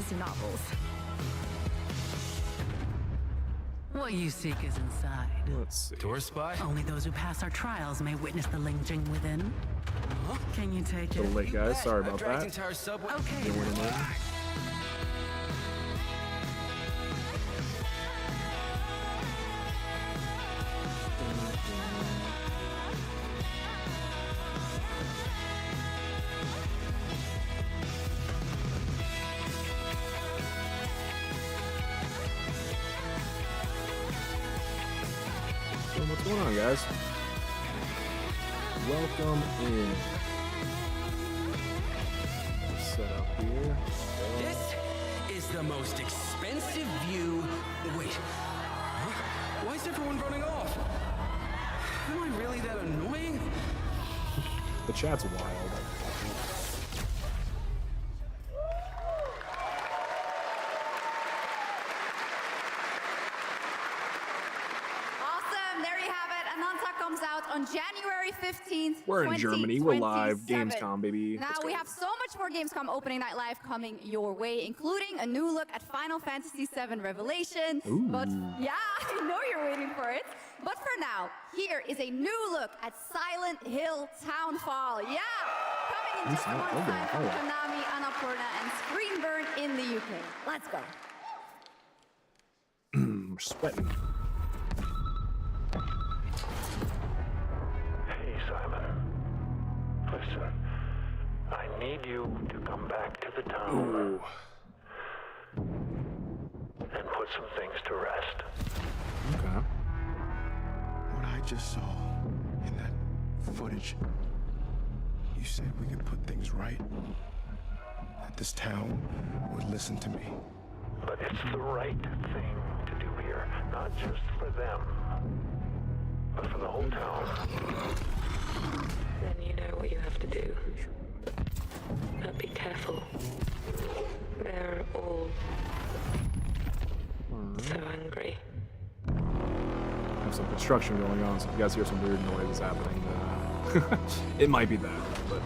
fantasy novels. What you seek is inside. Let's see. Tour spy? Only those who pass our trials may witness the lingering within. Can you take A it? little late, guys. Sorry about dragged that. entire subway. Okay. Didn't want to know. So what's going on, guys? Welcome in. Set up here. This is the most expensive view. Wait. Huh? Why is everyone running off? Am I really that annoying? The chat's wild. Awesome, there you have it. Ananta comes out on January 15th. We're in Germany. We're live. 2027. Gamescom, baby. Now Let's we go. have so much more Gamescom opening night live coming your way, including a new look at Final Fantasy VII Revelation. Ooh. But yeah, I know you're waiting for it. But for now, here is a new look at Silent Hill Townfall. Yeah, coming in just a Silent month's Hill time game. from Oh, yeah. Konami, Annapurna, and Screenburn in the UK. Let's go. We're sweating. Hey, Simon. Listen, I need you to come back to the town Ooh. and put some things to rest. Okay. What I just saw in that footage, you said we could put things right. That this town would listen to me. But it's the right thing to do here, not just for them, but for the whole town. Then you know what you have to do. But be careful. They're all so angry. Have some construction going on, so if you guys hear some weird noises happening, it might be that, but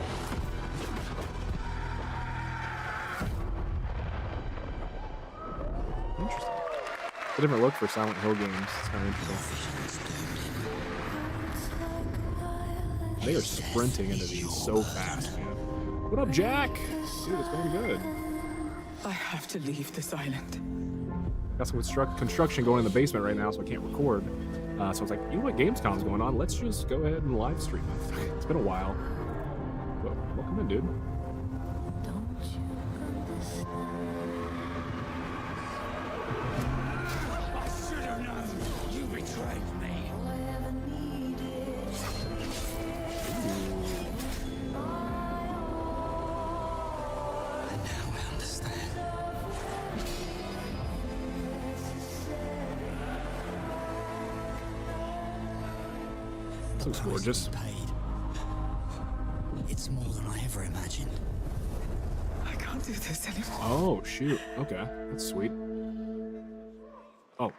interesting. A different look for Silent Hill games. It's kind of interesting. They are sprinting into these so fast, man. What up, Jack? Dude, it's going good. I have to leave this island. Got some construction going in the basement right now, so I can't record. So I was like, you know what, Gamescom's going on? Let's just go ahead and live stream it. It's been a while. Well, welcome in, dude. I should have known. You betrayed me. And now I understand. This looks gorgeous. Paid. It's more than I ever imagined. I can't do this anymore. Oh, shoot. Okay. That's sweet. Oh,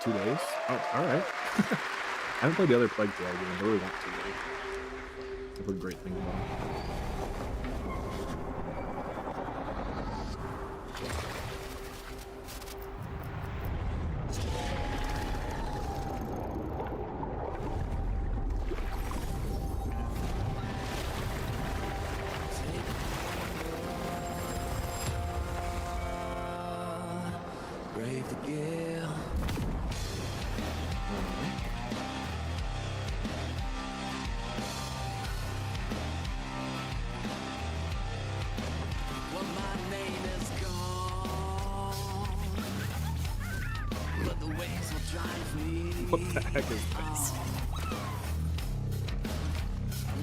2 days? Oh, alright. I haven't played the other Plague Tale game. I really want to. I've heard great things about it. Brave the gale. Well, my name is gone, but the waves will drive me. What the heck is this?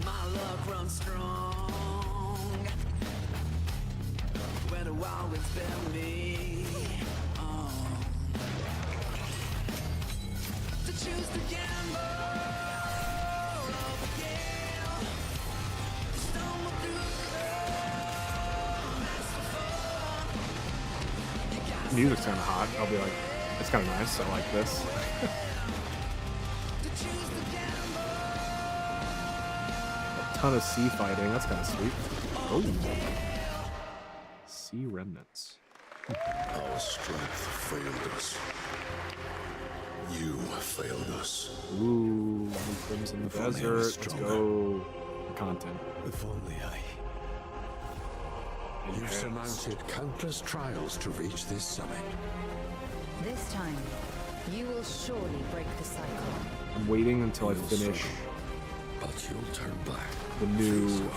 My luck runs strong. When the wild winds bear me on. To choose to gamble of the gale. Stumble through the that's the fun. Music's kind of hot. I'll be like, it's kind of nice. I like this. To choose to gamble. A ton of sea fighting. That's kind of sweet. Oh. Sea remnants. Our strength failed us. You failed us. Ooh, things in the If only I desert. was Let's stronger. go. Content. If only I... You've surmounted countless trials to reach this summit. This time, you will surely break the cycle. I'm waiting until I You'll finish struggle, but you'll turn back. the new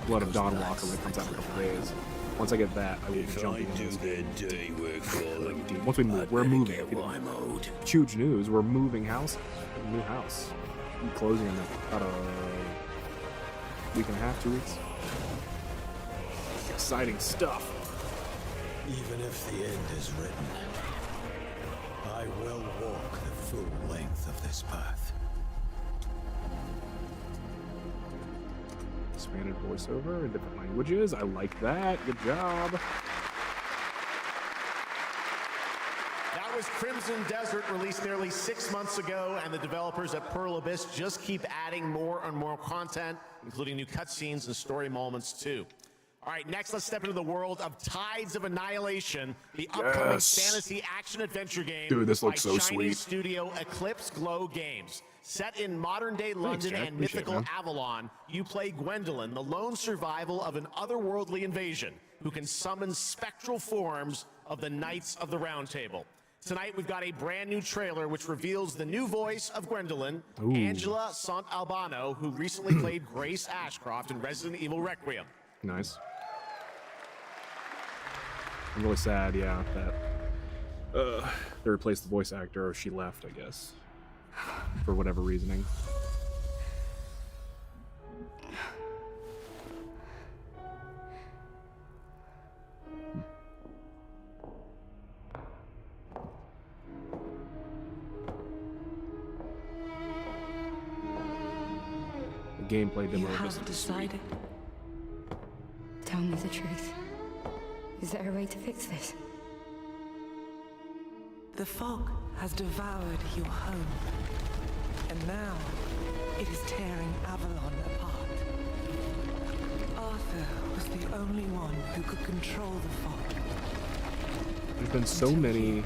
Blood of Dawn Walker when it comes out in a couple days. Once I get that, I will be jumping into this game. dirty work for Like, dude, once we move, we're moving. mode. Huge news, we're moving house. New house. We're closing in about a week and a half, 2 weeks. Exciting stuff. Even if the end is written, I will walk the full length of this path. Expanded voiceover in different languages. I like that. Good job. That was Crimson Desert, released nearly 6 months ago, and the developers at Pearl Abyss just keep adding more and more content, including new cutscenes and story moments too. All right, next let's step into the world of Tides of Annihilation, the upcoming fantasy action-adventure game Dude, this looks by so Chinese sweet. studio Eclipse Glow Games. Set in modern-day London Jack. and Appreciate it, mythical man. Avalon, you play Gwendolyn, the lone survival of an otherworldly invasion, who can summon spectral forms of the Knights of the Round Table. Tonight, we've got a brand new trailer which reveals the new voice of Gwendolyn, Ooh. Angela Sant Albano, who recently played Grace Ashcroft in Resident Evil Requiem. Nice. I'm really sad, yeah, that they replaced the voice actor, or she left, I guess, for whatever reasoning. The gameplay demo You of this have is sweet. decided. Tell me the truth. Is there a way to fix this? The fog has devoured your home, and now it is tearing Avalon apart. Arthur was the only one who could control the fog. There's been so many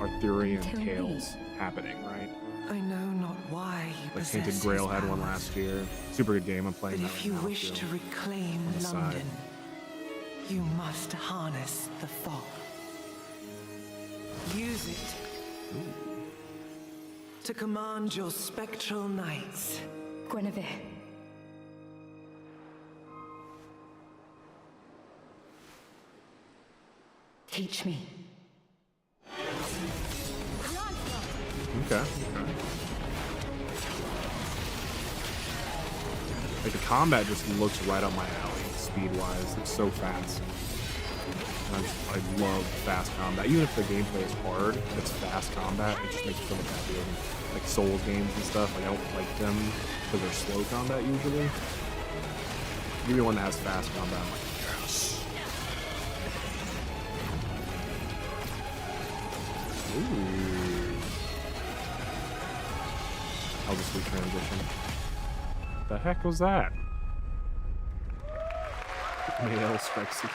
Arthurian Until me. tales happening, right? I know not why he Like possessed Tainted Grail his had one powers, last year. Super good game. I'm But playing that if right you now, wish too. to reclaim On the side. London, you must harness the fog. Use it to command your spectral knights. Guinevere. Teach me. Okay. Like the combat just looks right up my alley, speed-wise. It's so fast. And I love fast combat. Even if the gameplay is hard, if it's fast combat, it just makes me so much happier. Like Souls games and stuff, like I don't like them because they're slow combat usually. Give me one that has fast combat, I'm like, yes. Ooh. I'll just retransition. The heck was that? Male Strexy.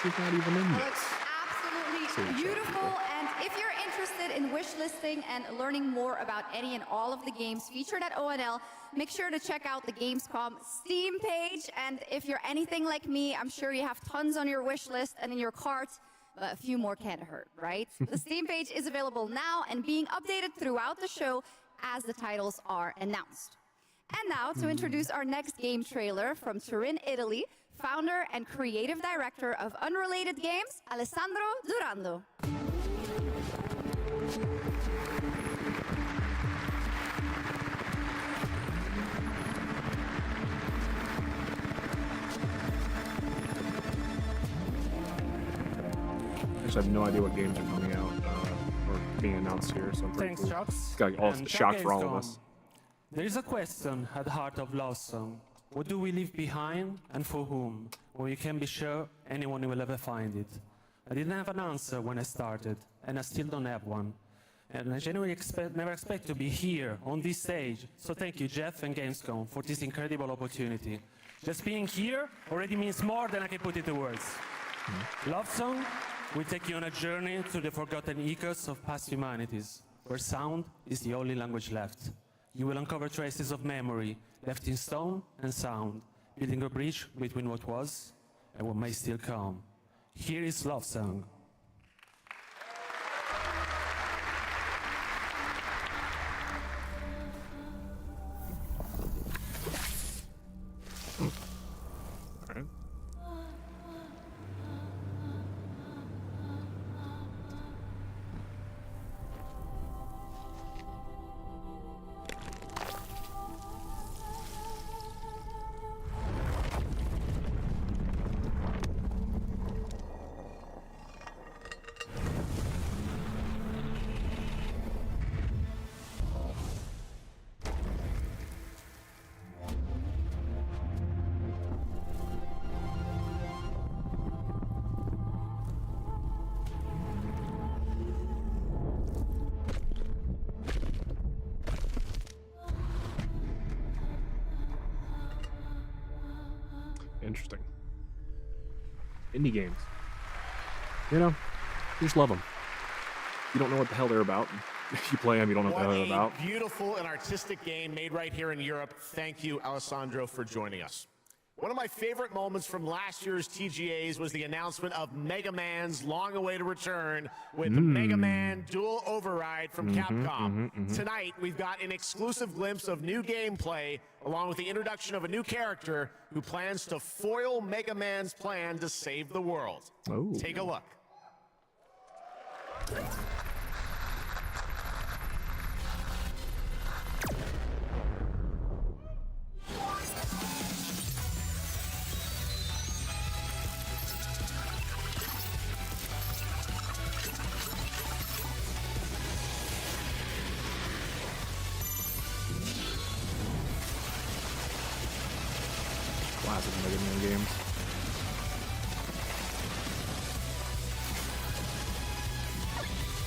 She's not even in this. Absolutely So beautiful. And if you're interested in wish listing and learning more about any and all of the games featured at ONL, make sure to check out the Gamescom Steam page. And if you're anything like me, I'm sure you have tons on your wish list and in your cart. But a few more can't hurt, right? The Steam page is available now and being updated throughout the show as the titles are announced. And now to introduce our next game trailer from Turin, Italy, founder and creative director of Unrelated Games, Alessandro Durando. Actually, I have no idea what games are coming out or being announced here, so I'm pretty Thanks, cool. Chucks. It's got all And shock Chuck for all of Gamescom. us. There is a question at the heart of Lost Song. What do we leave behind and for whom? Well, you can be sure anyone will ever find it. I didn't have an answer when I started, and I still don't have one. And I genuinely never expect to be here on this stage. So thank you, Jeff and Gamescom, for this incredible opportunity. Just being here already means more than I can put into words. Love Song will take you on a journey through the forgotten echoes of past humanities, where sound is the only language left. You will uncover traces of memory left in stone and sound, building a bridge between what was and what may still come. Here is Love Song. Alright. Interesting. Indie games. You know, you just love them. You don't know what the hell they're about. If you play them, you don't know what the hell they're about. What a beautiful and artistic game made right here in Europe. Thank you, Alessandro, for joining us. One of my favorite moments from last year's TGAs was the announcement of Mega Man's long-awaited return with Mega Man Dual Override from Capcom. Tonight, we've got an exclusive glimpse of new gameplay, along with the introduction of a new character who plans to foil Mega Man's plan to save the world. Oh. Take a look. Classic Mega Man games.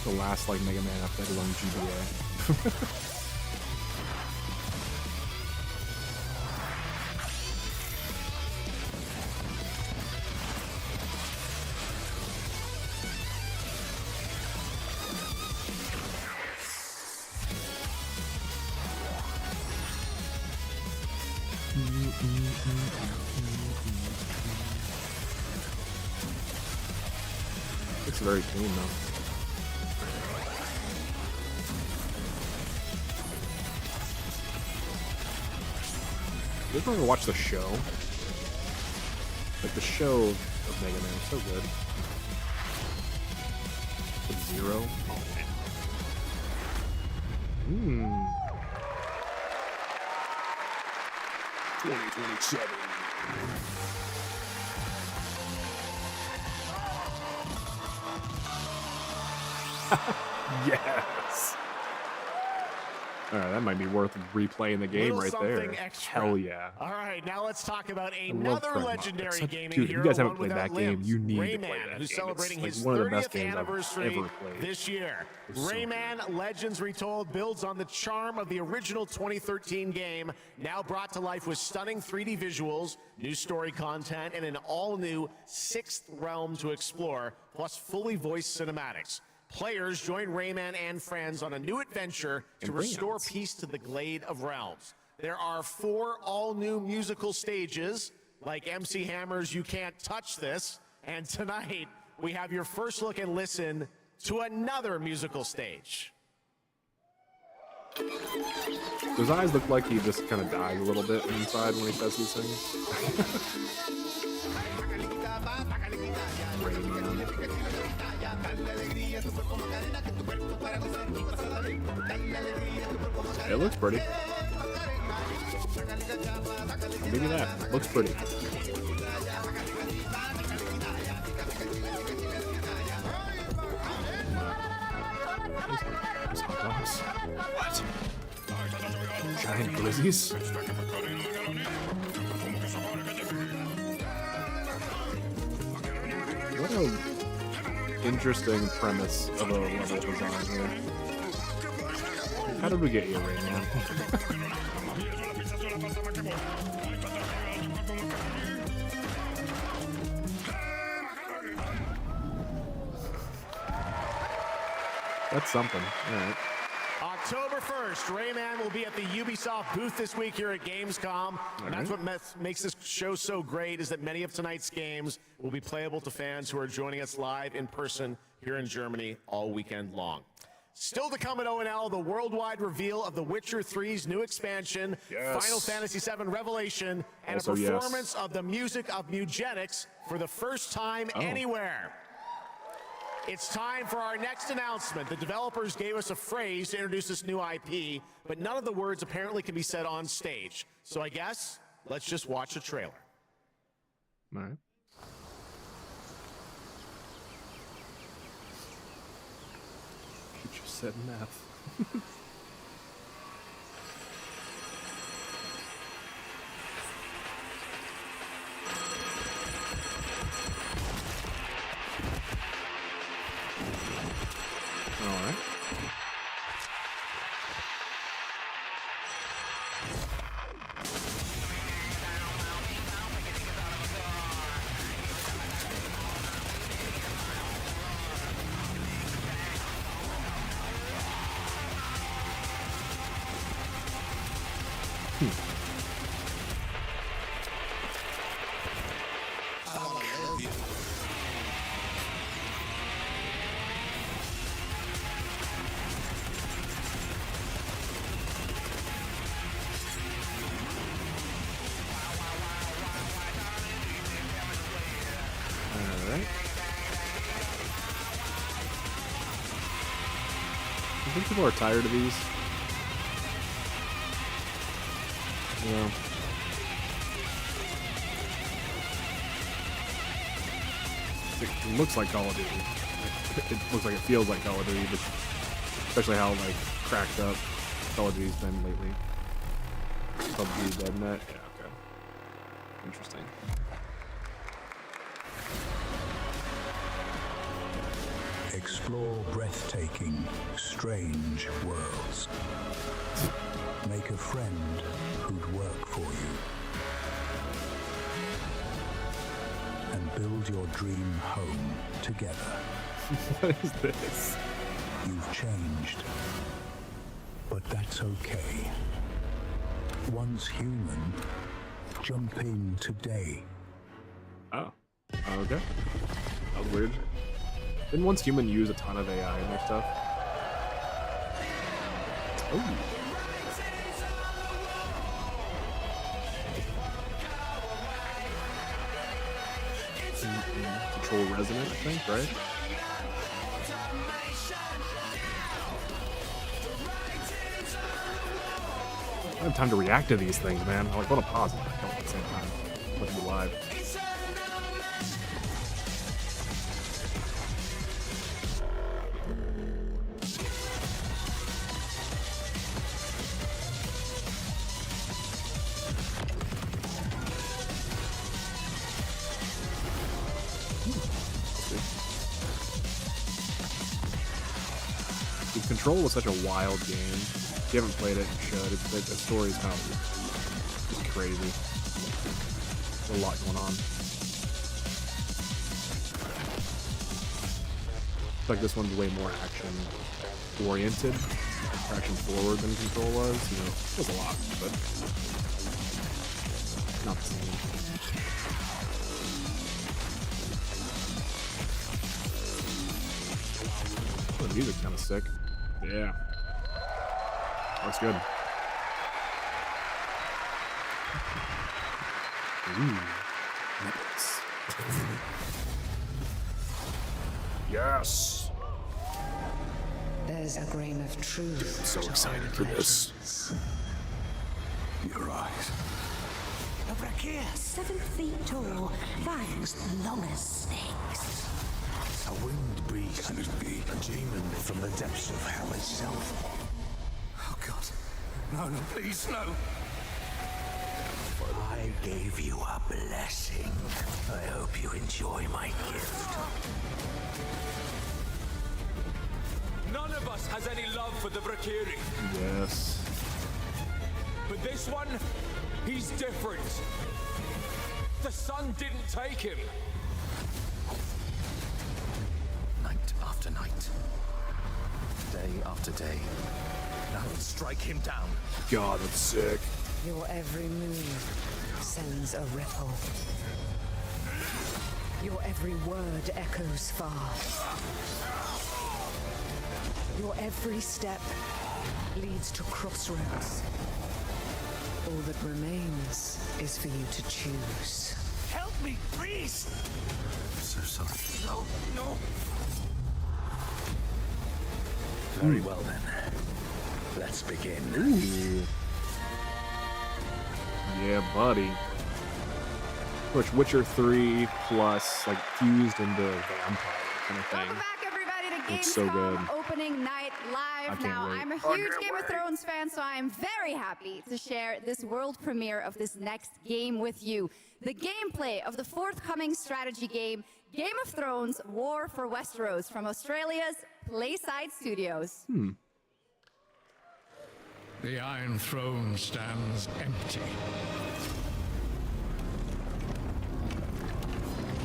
The last like Mega Man after his own GBA. Looks very clean though. You ever watch the show? Like the show of Mega Man is so good. Sub-Zero. Oh man. 2027. Yes. All right, that might be worth replaying the game right there. Extra. Hell yeah. All right, now let's talk about another legendary gaming dude, hero. If you guys haven't one played that without game, limbs. you need Rayman, to play that who's game. celebrating It's his like one of the 30th best games I've anniversary ever played. this year. It's so Rayman Legends Retold builds on the charm of the original 2013 game, now brought to life with stunning 3D visuals, new story content, and an all-new sixth realm to explore, plus fully voiced cinematics. Players join Rayman and friends on a new adventure to restore peace to the Glade of Realms. There are 4 all-new musical stages, like MC Hammer's You Can't Touch This, and tonight we have your first look and listen to another musical stage. His eyes look like he just kind of dies a little bit inside when he says these things. It looks pretty. Maybe that. Looks pretty. There's hot dogs. What? Giant glizzies? What a interesting premise of a level design here. How did we get here right now? That's something. All right. October 1st, Rayman will be at the Ubisoft booth this week here at Gamescom. And that's what makes this show so great, is that many of tonight's games will be playable to fans who are joining us live in person here in Germany all weekend long. Still to come at ONL, the worldwide reveal of The Witcher 3's new expansion, Final Fantasy VII Revelation, and Also, a performance of the music of Mugenics for the first time anywhere. It's time for our next announcement. The developers gave us a phrase to introduce this new IP, but none of the words apparently can be said on stage. So I guess let's just watch the trailer. All right. Future said math. All right. I think people are tired of these. Yeah. It looks like Call of Duty. It looks like it feels like Call of Duty, but especially how like cracked up Call of Duty's been lately. Call of Duty Dead Net. Yeah, okay. Interesting. Explore breathtaking, strange worlds. Make a friend who'd work for you. And build your dream home together. What is this? You've changed. But that's okay. Once human, jump in today. Oh. Okay. That was weird. Didn't Once Human use a ton of AI in their stuff? Oh. Control Resonant, I think, right? I don't have time to react to these things, man. I like want to pause it at the same time. Let it be live. Control was such a wild game. If you haven't played it, you should. The story's kind of just crazy. There's a lot going on. I feel like this one's way more action-oriented, action-forward than Control was. You know, it was a lot, but not the same. Oh, the music's kind of sick. Yeah. That's good. Ooh. Nice. Yes. There's a grain of truth. I'm so excited for this. Your eyes. Over here, 7 feet tall, fangs long as snakes. A winged beast could be a demon from the depths of hell itself. Oh God. No, please, no. I gave you a blessing. I hope you enjoy my gift. None of us has any love for the Valkyrie. Yes. But this one, he's different. The sun didn't take him. Night after night, day after day. Now strike him down. God, that's sick. Your every move sends a ripple. Your every word echoes far. Your every step leads to crossroads. All that remains is for you to choose. Help me, please! I'm so sorry. No, no. Very well then. Let's begin. Ooh. Yeah, buddy. Which Witcher 3 plus like fused into vampire kind of thing. Welcome back, everybody, to It's so good. Gamescom opening night live. Now, wait. I'm a huge Game of Thrones fan, so I am very happy to share this world premiere of this next game with you. The gameplay of the forthcoming strategy game, Game of Thrones: War for Westeros, from Australia's Playside Studios. The Iron Throne stands empty.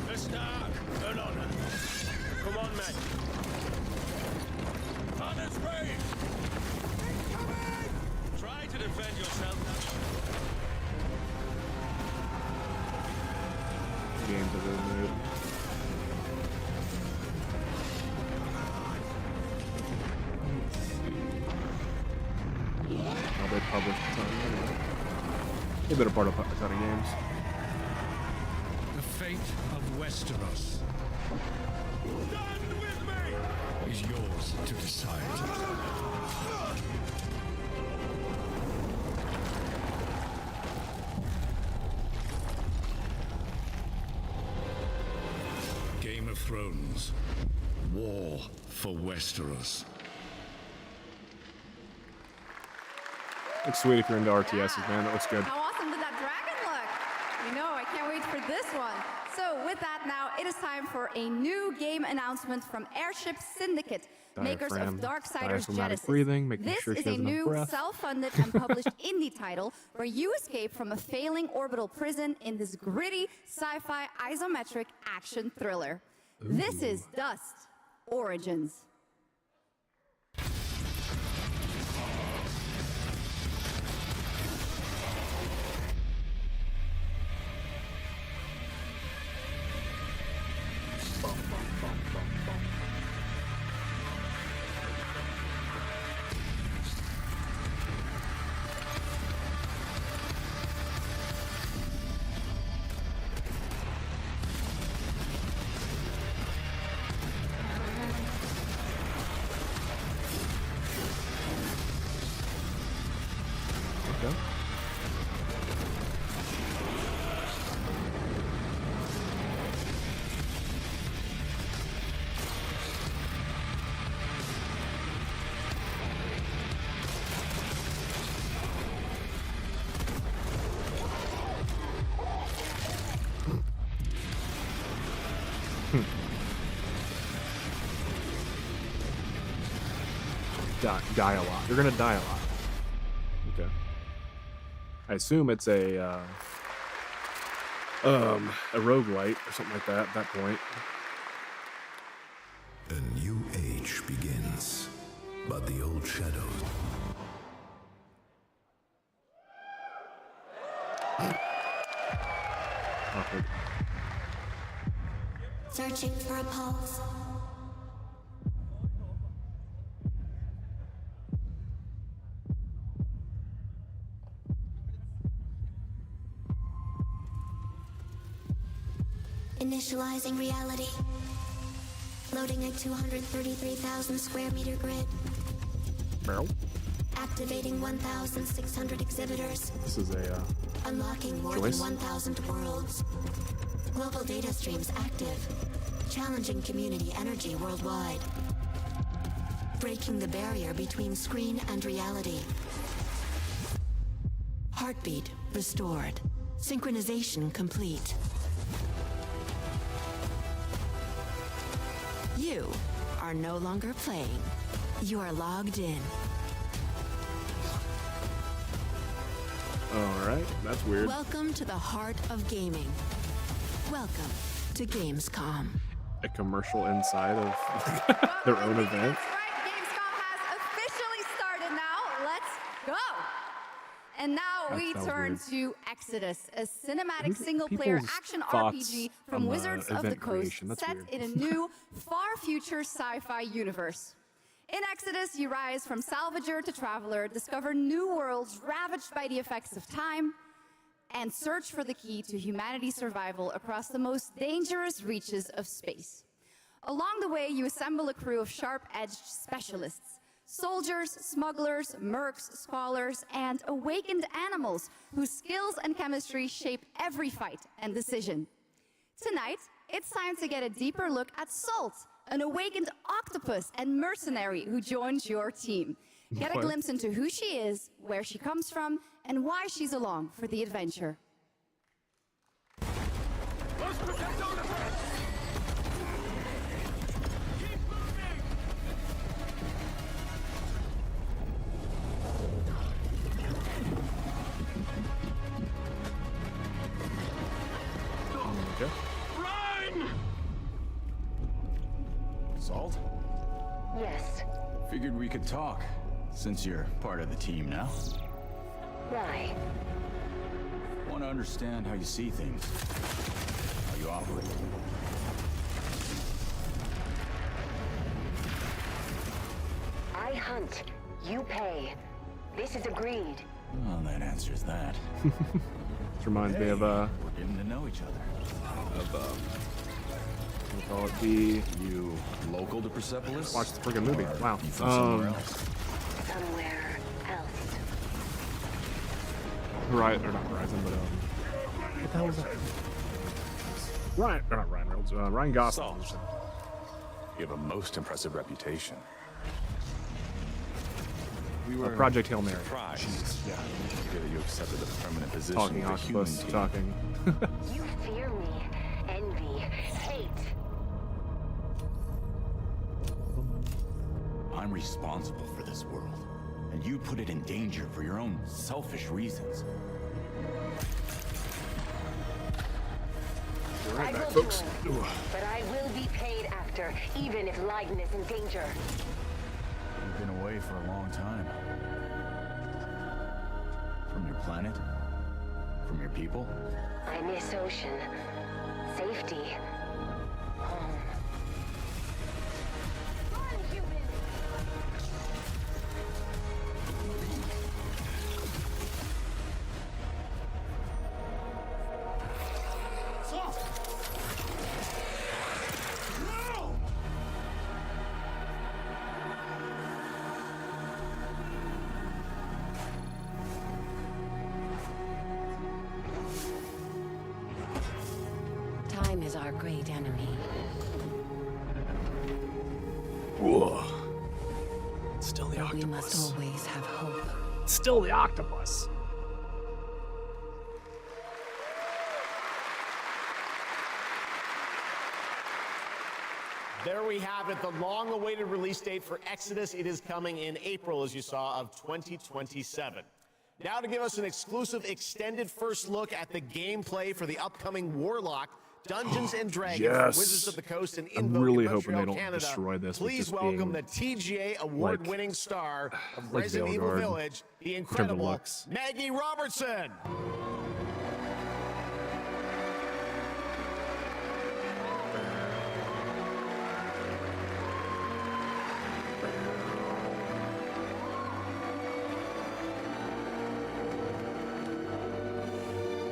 The Stark, an honor. Come on, men. On its way! Try to defend yourself. Games are really made. Oh, they published a ton anyway. They've been a part of a ton of games. The fate of Westeros. Stand with me! Is yours to decide. Game of Thrones. War for Westeros. Looks sweet if you're into RTSs, man. That looks good. How awesome did that dragon look? You know, I can't wait for this one. So with that now, it is time for a new game announcement from Airship Syndicate, makers of Darksiders Diaphragmatic Genesis. breathing, making This sure she is a has enough new breath. self-funded and published indie title where you escape from a failing orbital prison in this gritty sci-fi isometric action thriller. This is Dust Origins. Okay. Die a lot. You're gonna die a lot. Okay. I assume it's a roguelite or something like that at that point. A new age begins, but the old shadows. Awkward. Searching for a pulse. Initializing reality. Loading a 233,000 square meter grid. Barrel. Activating 1,600 exhibitors. This is a Unlocking more choice. than 1,000 worlds. Global data streams active. Challenging community energy worldwide. Breaking the barrier between screen and reality. Heartbeat restored. Synchronization complete. You are no longer playing. You are logged in. Alright, that's weird. Welcome to the heart of gaming. Welcome to Gamescom. A commercial inside of their own event. That's right, Gamescom we sounds turn weird. to Exodus, a cinematic Who's single-player people's action thoughts RPG on from the Wizards of the event Coast, creation? That's set weird. in a new, far-future sci-fi universe. In Exodus, you rise from salvager to traveler, discover new worlds ravaged by the effects of time, and search for the key to humanity's survival across the most dangerous reaches of space. Along the way, you assemble a crew of sharp-edged specialists, soldiers, smugglers, mercs, scholars, and awakened animals whose skills and chemistry shape every fight and decision. Tonight, it's time to get a deeper look at Salt, an awakened octopus and mercenary who joins your team. Get a What? glimpse into who she is, where she comes from, and why she's along for the adventure. Okay. Run! Salt? Yes. Figured we could talk, since you're part of the team now. Why? Want to understand how you see things, how you operate. I hunt. You pay. This is agreed. Well, that answers that. This reminds me of We're getting to know each other. we'll call it the. You local to Persepolis? Watch the friggin' movie. Or Wow. you from somewhere else? Somewhere else. Right, or not Horizon, but what the hell is that? Ryan, or not Ryan Reynolds, Ryan Gosling. You have a most impressive reputation. We were Project Hail Mary. Surprised. Yeah. To hear that you accepted a permanent position Talking with a human octopus, team. talking. You fear me, envy, hate. I'm responsible for this world, and you put it in danger for your own selfish reasons. I will folks. join, but I will be paid after, even if Leiden is in danger. You've been away for a long time. From your planet? From your people? I miss ocean, safety, home. Run, human! No! Time is our great enemy. Whoa. Still the But we octopus. must always have hope. Still the octopus. There we have it, the long-awaited release date for Exodus. It is coming in April, as you saw, of 2027. Now to give us an exclusive extended first look at the gameplay for the upcoming Warlock Dungeons and Dragons Yes. for Wizards of the Coast and I'm Invoke really in hoping Montreal, they don't Canada. destroy this with Please just welcome being the TGA award-winning star of like Resident Evil Veilguard Village, the in terms of incredible looks. Maggie Robertson.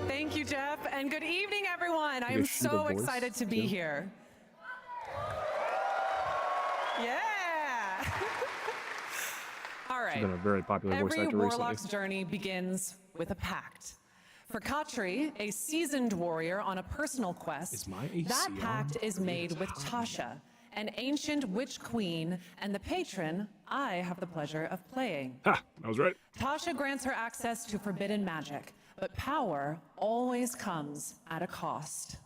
Thank you, Jeff, and good evening, everyone. I You am get Shiva so voice, excited to be too. here. Yeah. All right. She's been a very popular voice Every actor warlock's recently. journey begins with a pact. For Katri, a seasoned warrior on a personal quest, Is my AC that on? pact is made with Tasha, an ancient witch queen and the patron I have the pleasure of playing. Ha! I was right. Tasha grants her access to forbidden magic, but power always comes at a cost.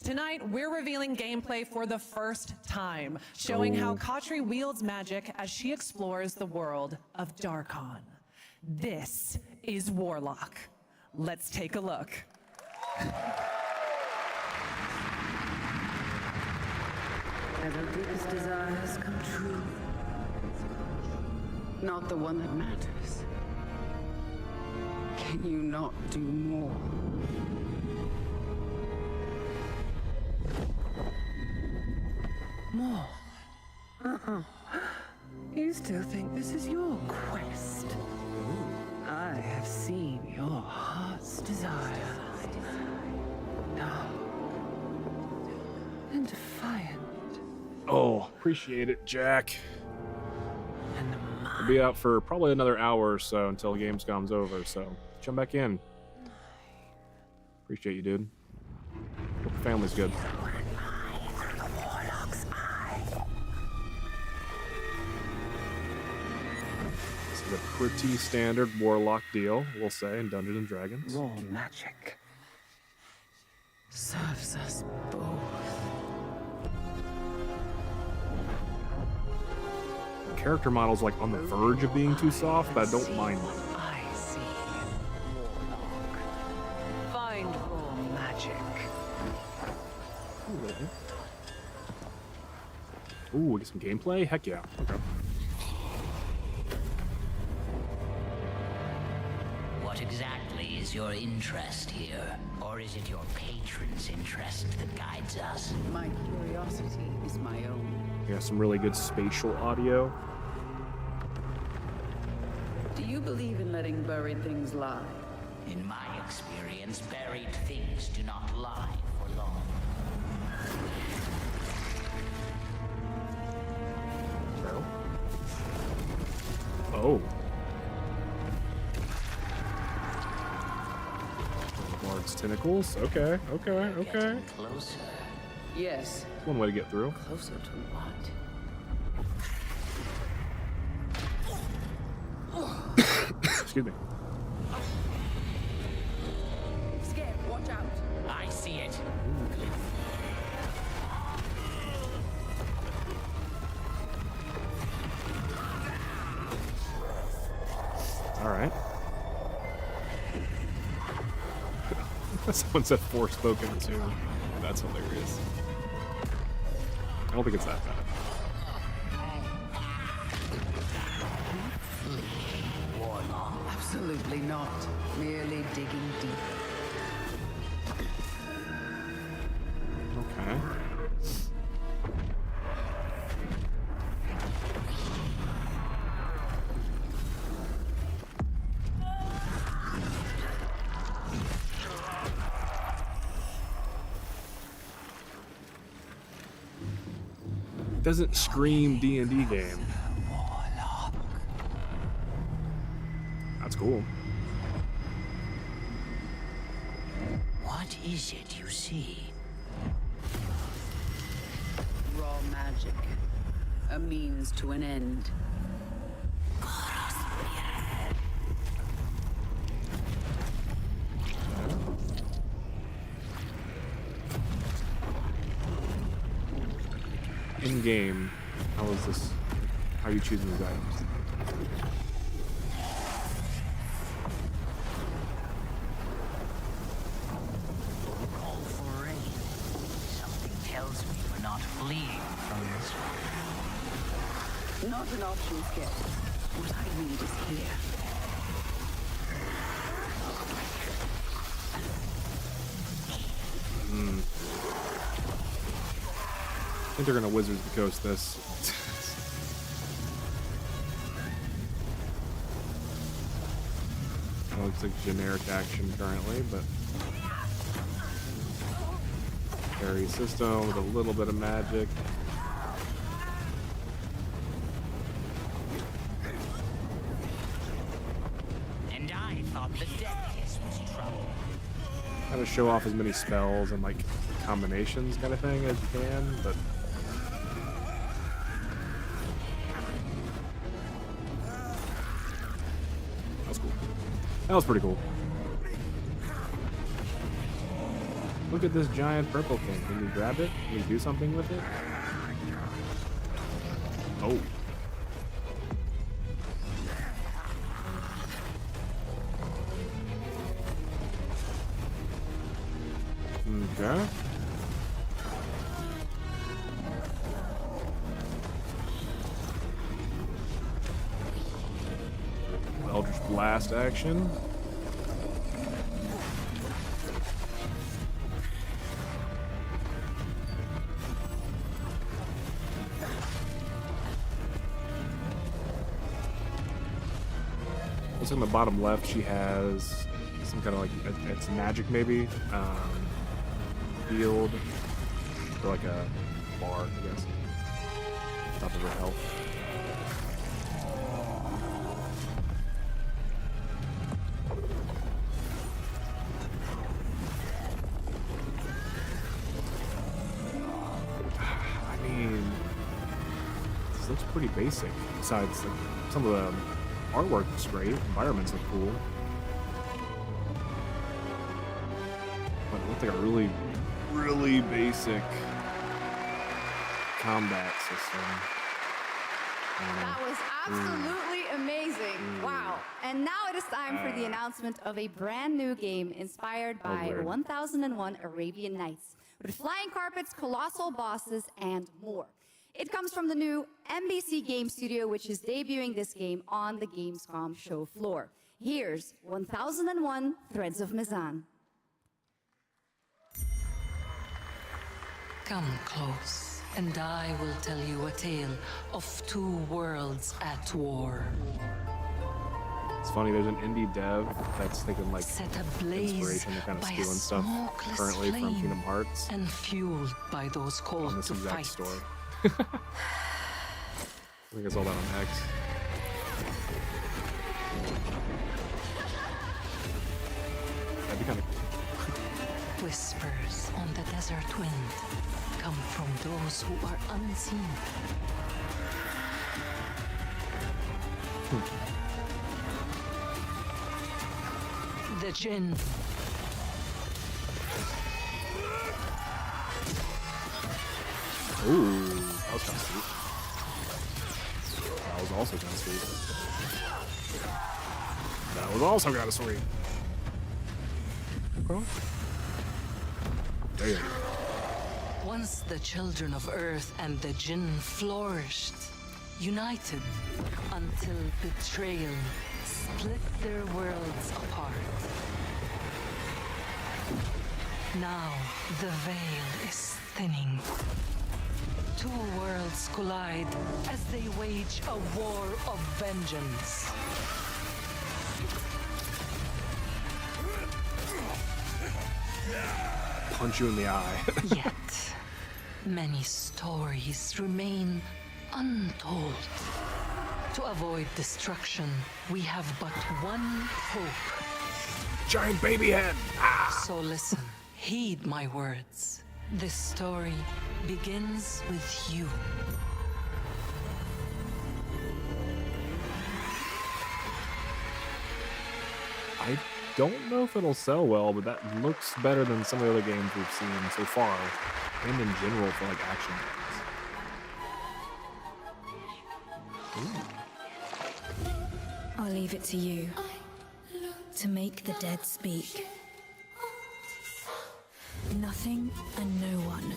Tonight, we're revealing gameplay for the first time, showing how Katri wields magic as she explores the world of Darkon. This is Warlock. Let's take a look. As our deepest desires come true. Not the one that matters. Can you not do more? More? You still think this is your quest? I have seen your heart's desire. Dark and defiant. Oh, appreciate it, Jack. I'll be out for probably another hour or so until Gamescom's over, so jump back in. Appreciate you, dude. Hope your family's good. This is a pretty standard Warlock deal, we'll say, in Dungeons and Dragons. Raw magic serves us both. Character model's like on the verge of being too soft, but I don't mind it. I see. Warlock. Find raw magic. Ooh, we get some gameplay? Heck yeah. Okay. What exactly is your interest here? Or is it your patron's interest that guides us? My curiosity is my own. Yeah, some really good spatial audio. Do you believe in letting buried things lie? In my experience, buried things do not lie for long. Oh. Bard's tentacles. Okay, okay, okay. Getting closer. Yes. One way to get through. Closer to what? Excuse me. Skip, watch out. I see it. All right. Someone said Forspoken too. That's hilarious. I don't think it's that bad. Absolutely not. Merely digging deep. Okay. It doesn't scream D&D game. That's cool. What is it you see? Raw magic. A means to an end. In game, how is this? How are you choosing these items? Call for rain. Something tells me we're not fleeing from this one. Not an option, Skip. What I need is here. I think they're gonna Wizards of the Coast this. That looks like generic action currently, but parry system with a little bit of magic. And I thought the death kiss was trouble. Kind of show off as many spells and like combinations kind of thing as you can, but that was cool. That was pretty cool. Look at this giant purple thing. Can you grab it? Can you do something with it? Oh. Okay. Eldritch Blast action. looks like on the bottom left she has some kind of like, it's magic maybe, field, or like a bar, I guess, top of her health. I mean, this looks pretty basic, besides like, some of the artwork looks great, environments look cool. But it looked like a really, really basic combat system. That was absolutely amazing. Wow. And now it is time for the announcement of a brand new game inspired by 1001 Arabian Nights, with flying carpets, colossal bosses, and more. It comes from the new NBC Game Studio, which is debuting this game on the Gamescom show floor. Here's 1001 Threads of Mizan. Come close, and I will tell you a tale of two worlds at war. It's funny, there's an indie dev that's thinking like Set ablaze inspiration to kind of by a stealing stuff smokeless currently from flame Kingdom Hearts and fueled by those on called this to exact fight. story. I think I saw that on X. That'd be kind of Whispers on the desert wind come from those who are unseen. The Jinn. Ooh, that was kind of sweet. That was also kind of sweet. That was also kind of sweet. Okay. Damn. Once the children of Earth and the Jinn flourished, united until betrayal split their worlds apart. Now the veil is thinning. Two worlds collide as they wage a war of vengeance. Punch you in the eye. Yet, many stories remain untold. To avoid destruction, we have but one hope. Giant baby head! Ah. So listen, heed my words. This story begins with you. I don't know if it'll sell well, but that looks better than some of the other games we've seen so far, and in general for like action games. I'll leave it to you to make the dead speak. Nothing and no one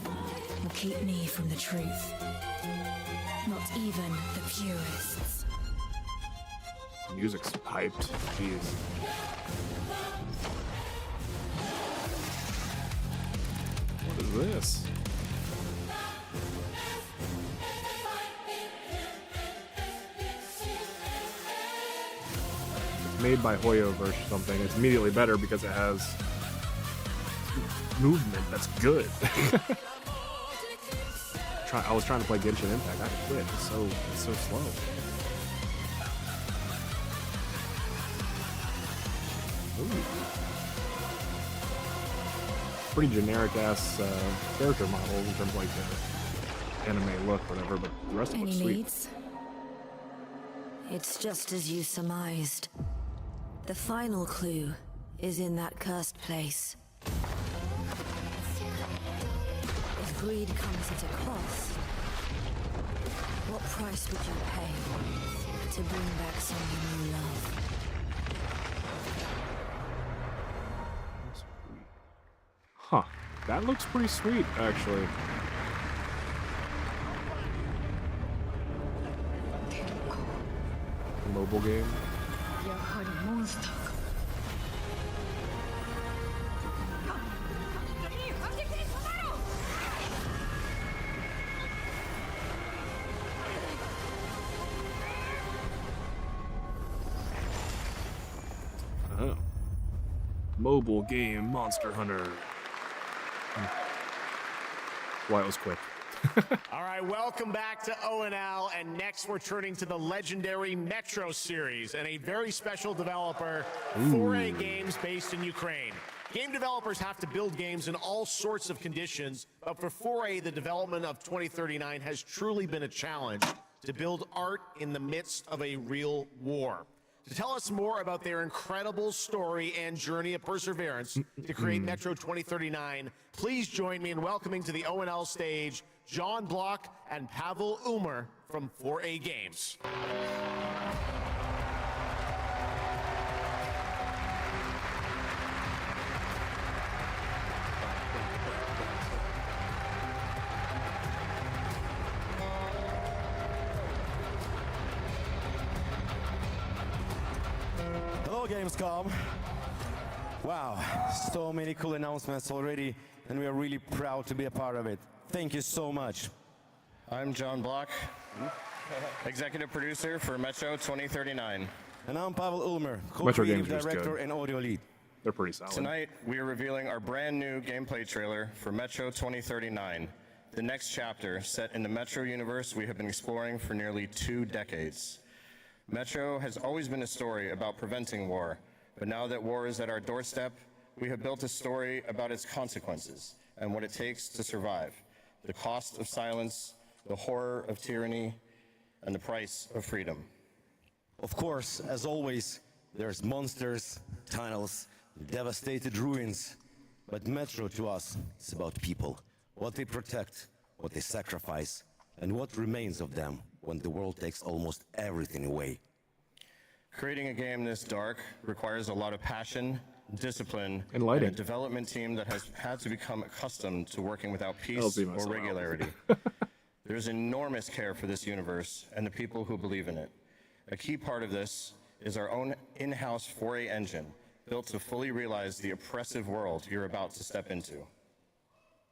will keep me from the truth. Not even the purists. Music's hyped. Jeez. What is this? It's made by Hoyoverse or something. It's immediately better because it has movement that's good. I was trying to play Genshin Impact. I quit. It's so slow. Ooh. Pretty generic ass character models in terms of like the anime look, whatever. But the rest of it looks sweet. Needs? It's just as you surmised. The final clue is in that cursed place. If greed comes at a cost, what price would you pay to bring back someone you love? Huh. That looks pretty sweet, actually. Mobile game. mobile game Monster Hunter. Why it was quick. All right, welcome back to ONL, and next we're turning to the legendary Metro series and a very special developer, 4A Games, based in Ukraine. Game developers have to build games in all sorts of conditions, but for 4A, the development of 2039 has truly been a challenge to build art in the midst of a real war. To tell us more about their incredible story and journey of perseverance to create Metro 2039, please join me in welcoming to the ONL stage John Block and Pavel Umer from 4A Games. Hello, Gamescom. Wow, so many cool announcements already, and we are really proud to be a part of it. Thank you so much. I'm John Block, executive producer for Metro 2039. And I'm Pavel Ulmer, Metro co-creative Games is director good. and audio lead. They're pretty solid. Tonight, we are revealing our brand new gameplay trailer for Metro 2039, the next chapter set in the Metro universe we have been exploring for nearly 2 decades. Metro has always been a story about preventing war, but now that war is at our doorstep, we have built a story about its consequences and what it takes to survive. The cost of silence, the horror of tyranny, and the price of freedom. Of course, as always, there's monsters, tunnels, devastated ruins. But Metro to us is about people, what they protect, what they sacrifice, and what remains of them when the world takes almost everything away. Creating a game this dark requires a lot of passion, discipline, and lighting. a development team that has had to become accustomed to working without peace or regularity. There's enormous care for this universe and the people who believe in it. A key part of this is our own in-house 4A engine, built to fully realize the oppressive world you're about to step into.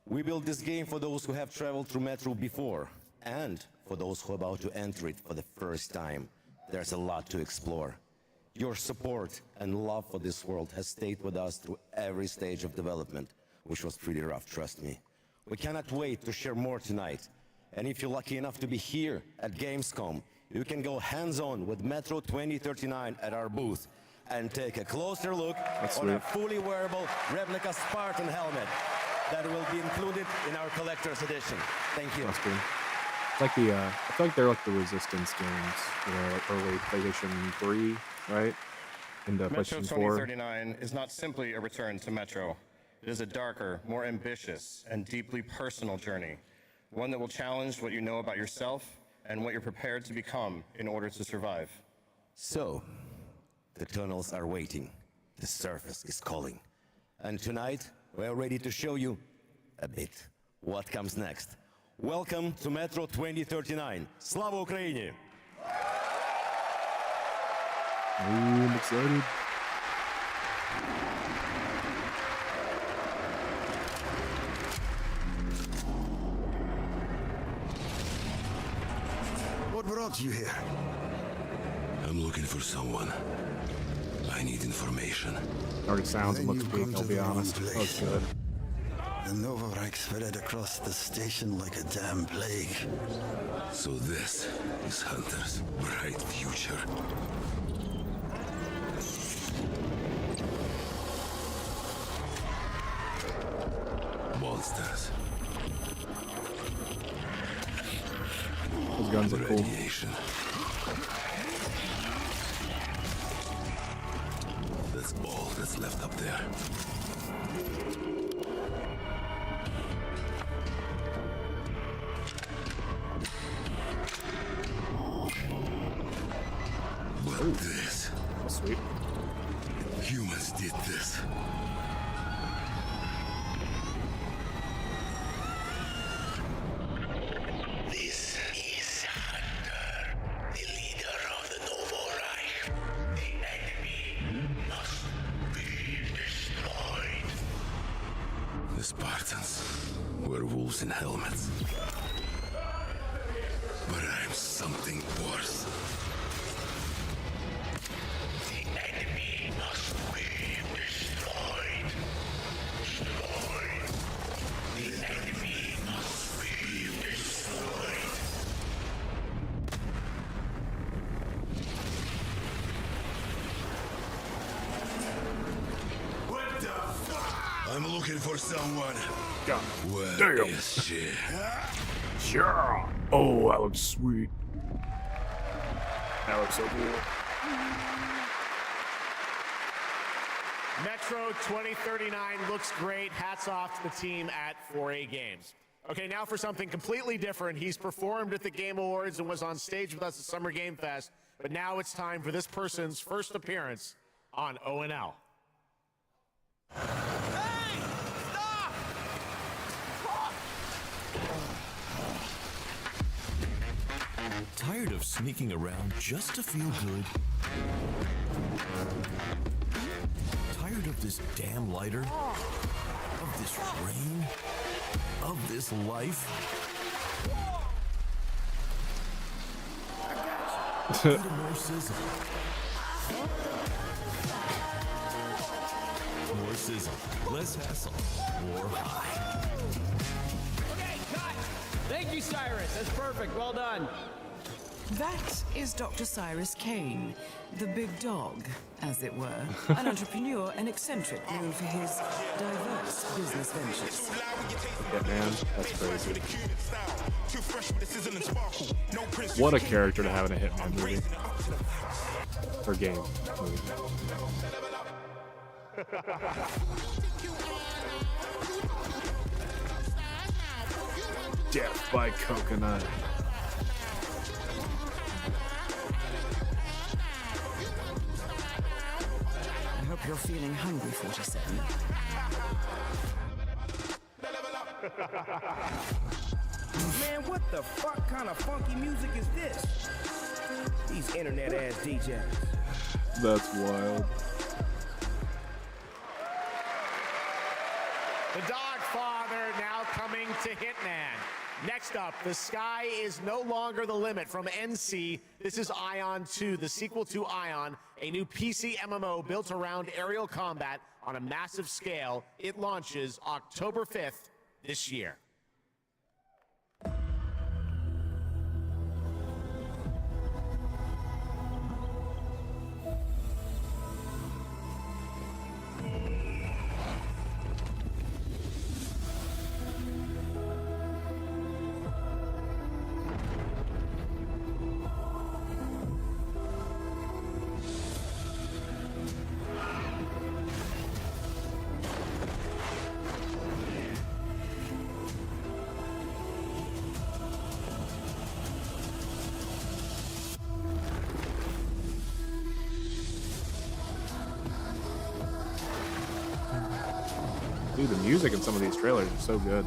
We built this game for those who have traveled through Metro before, and for those who are about to enter it for the first time. There's a lot to explore. Your support and love for this world has stayed with us through every stage of development, which was pretty rough, trust me. We cannot wait to share more tonight. And if you're lucky enough to be here at Gamescom, you can go hands-on with Metro 2039 at our booth and take a closer look on a fully wearable replica Spartan helmet that will be included in our collector's edition. Thank you. That's cool. It's like the, I feel like they're like the Resistance games, you know, like early PlayStation 3, right? And Metro PlayStation 4. 2039 is not simply a return to Metro. It is a darker, more ambitious, and deeply personal journey. One that will challenge what you know about yourself and what you're prepared to become in order to survive. So, the tunnels are waiting. The surface is calling. And tonight, we're ready to show you a bit what comes next. Welcome to Metro 2039. Slava Ukraini! I'm excited. What brought you here? I'm looking for someone. I need information. Already sounds and looks peak, I'll be honest. Place. Looks good. The Novorite spread across the station like a damn plague. So this is Hunter's bright future. Monsters. Those guns are cool. Radiation. That's all that's left up there. But this... Sweet. Humans did this. This is Hunter, the leader of the Novorite. The enemy must be destroyed. The Spartans were wolves in helmets. But I'm something worse. The enemy must be destroyed. I'm looking for someone. God Where damn. is she? Yeah. Oh, that looks sweet. That looks so cool. Metro 2039 looks great. Hats off to the team at 4A Games. Okay, now for something completely different. He's performed at the Game Awards and was on stage with us at Summer Game Fest, but now it's time for this person's first appearance on ONL. Tired of sneaking around just to feel good? Tired of this damn lighter? Of this rain? Of this life? Need a more sizzle. More sizzle, less hassle, more high. Okay, cut! Thank you, Cyrus. That's perfect. Well done. That is Dr. Cyrus Kane, the big dog, as it were. An entrepreneur and eccentric known for his diverse business ventures. Yeah, man, that's crazy. What a character to have in a Hitman movie. Or game movie. Death by coconut. I hope you're feeling hungry, 47. Man, what the fuck kind of funky music is this? These internet ass DJs. That's wild. The Dog Father now coming to Hitman. Next up, The Sky is No Longer the Limit from NC. This is Ion 2, the sequel to Ion, a new PC MMO built around aerial combat on a massive scale. It launches October 5th this year. Dude, the music in some of these trailers are so good.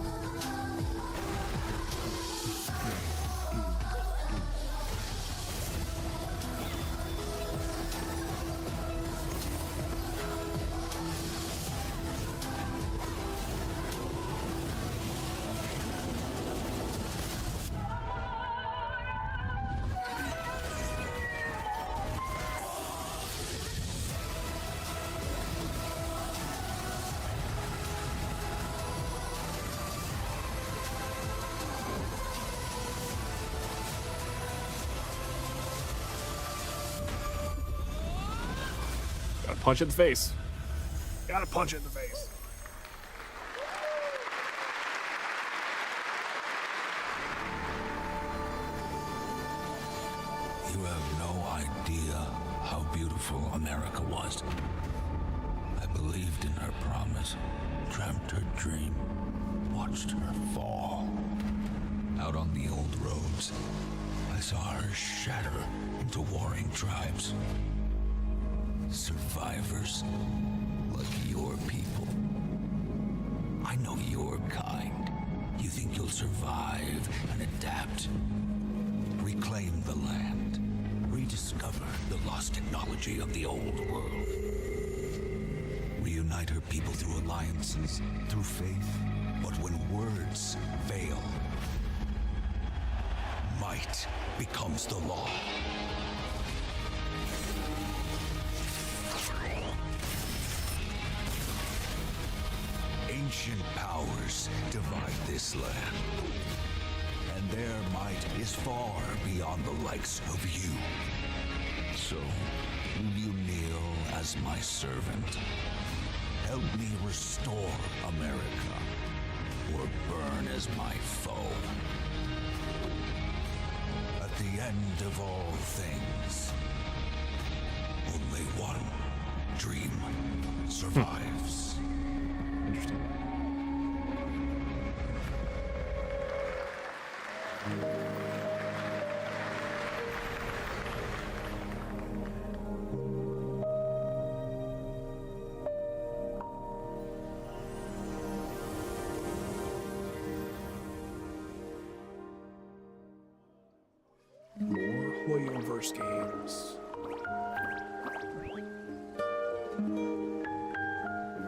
Gotta punch it in the face. Gotta punch it in the face. You have no idea how beautiful America was. I believed in her promise, dreamt her dream, watched her fall. Out on the old roads, I saw her shatter into warring tribes. Survivors like your people. I know your kind. You think you'll survive and adapt. Reclaim the land. Rediscover the lost technology of the old world. Reunite her people through alliances, through faith. But when words fail, might becomes the law. Ancient powers divide this land, and their might is far beyond the likes of you. So, will you kneel as my servant? Help me restore America, or burn as my foe. At the end of all things, only one dream survives. Interesting. More Hoyoverse games.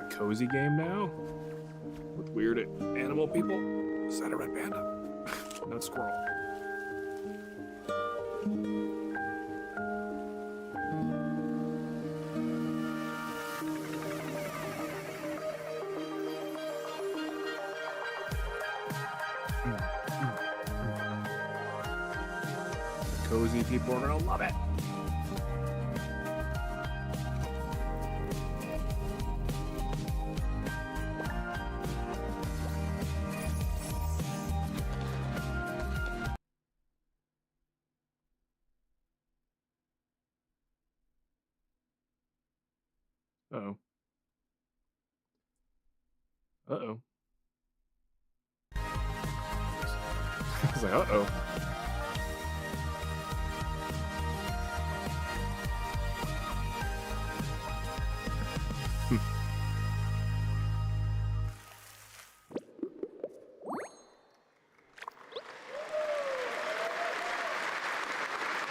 A cozy game now? With weird animal people? Is that a red panda? Not squirrel. Cozy people are gonna love it. Uh-oh. Uh-oh. I was like, uh-oh.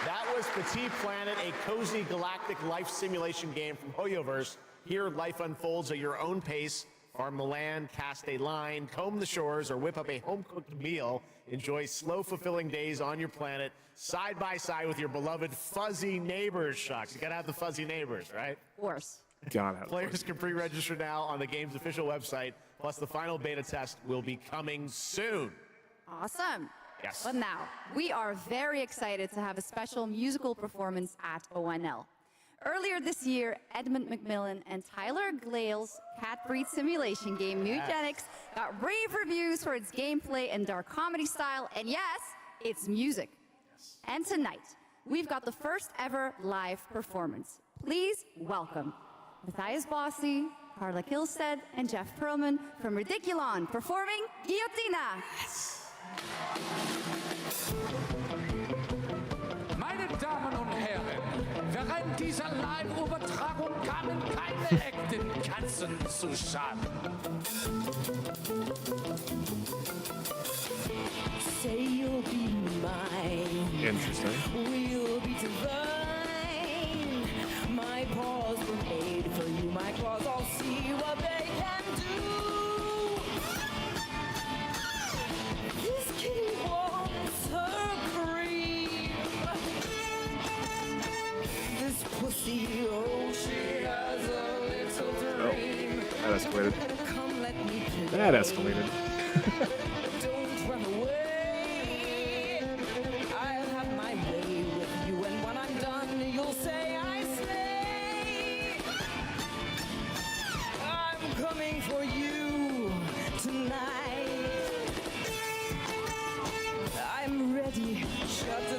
That was Petit Planet, a cozy galactic life simulation game from Hoyoverse. Here, life unfolds at your own pace. Farm the land, cast a line, comb the shores, or whip up a home-cooked meal. Enjoy slow, fulfilling days on your planet, side by side with your beloved fuzzy neighbors. Shucks, you gotta have the fuzzy neighbors, right? Of course. Gotta have Players can pre-register now on the game's official website. Plus, the final beta test will be coming soon. Awesome. Yes. But now, we are very excited to have a special musical performance at ONL. Earlier this year, Edmund McMillan and Tyler Glale's cat breed simulation game, Mutagenics, got rave reviews for its gameplay and dark comedy style, and yes, its music. Yes. And tonight, we've got the first ever live performance. Please welcome Matthias Bossi, Carla Kilstead, and Jeff Perlman from Ridiculon performing Guillotina. Yes. Meine Damen und Herren, während dieser Live-Übertragung kamen keine echten Katzen zu Schaden. Say you'll be mine. Interesting. We'll be divine. My paws were made for you. My claws all see what they can do. This kitty wants her cream. This pussy, oh, she has a little dream. That escalated. Come, let me play. That escalated. Don't run away. I'll have my way with you, and when I'm done, you'll say I slay. I'm coming for you tonight. I'm ready. Shut the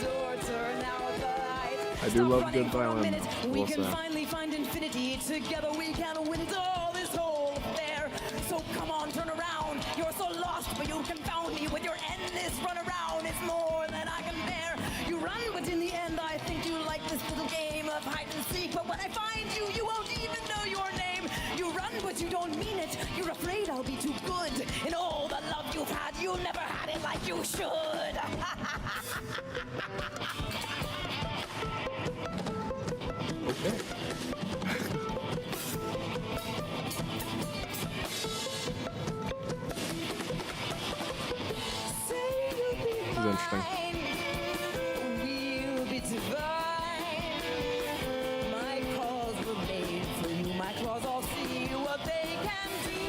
door, turn out the light. I do love good For a violin. minute, we Well can said. finally find infinity. Together we can win all this whole affair. So come on, turn around. You're so lost, but you confound me with your endless run around. It's more than I can bear. You run, but in the end, I think you like this little game of hide and seek. But when I find you, you won't even know your name. You run, but you don't mean it. You're afraid I'll be too good. In all the love you've had, you never had it like you should. Okay. This is interesting. We'll be divine. My claws were made for you. My claws all see what they can do.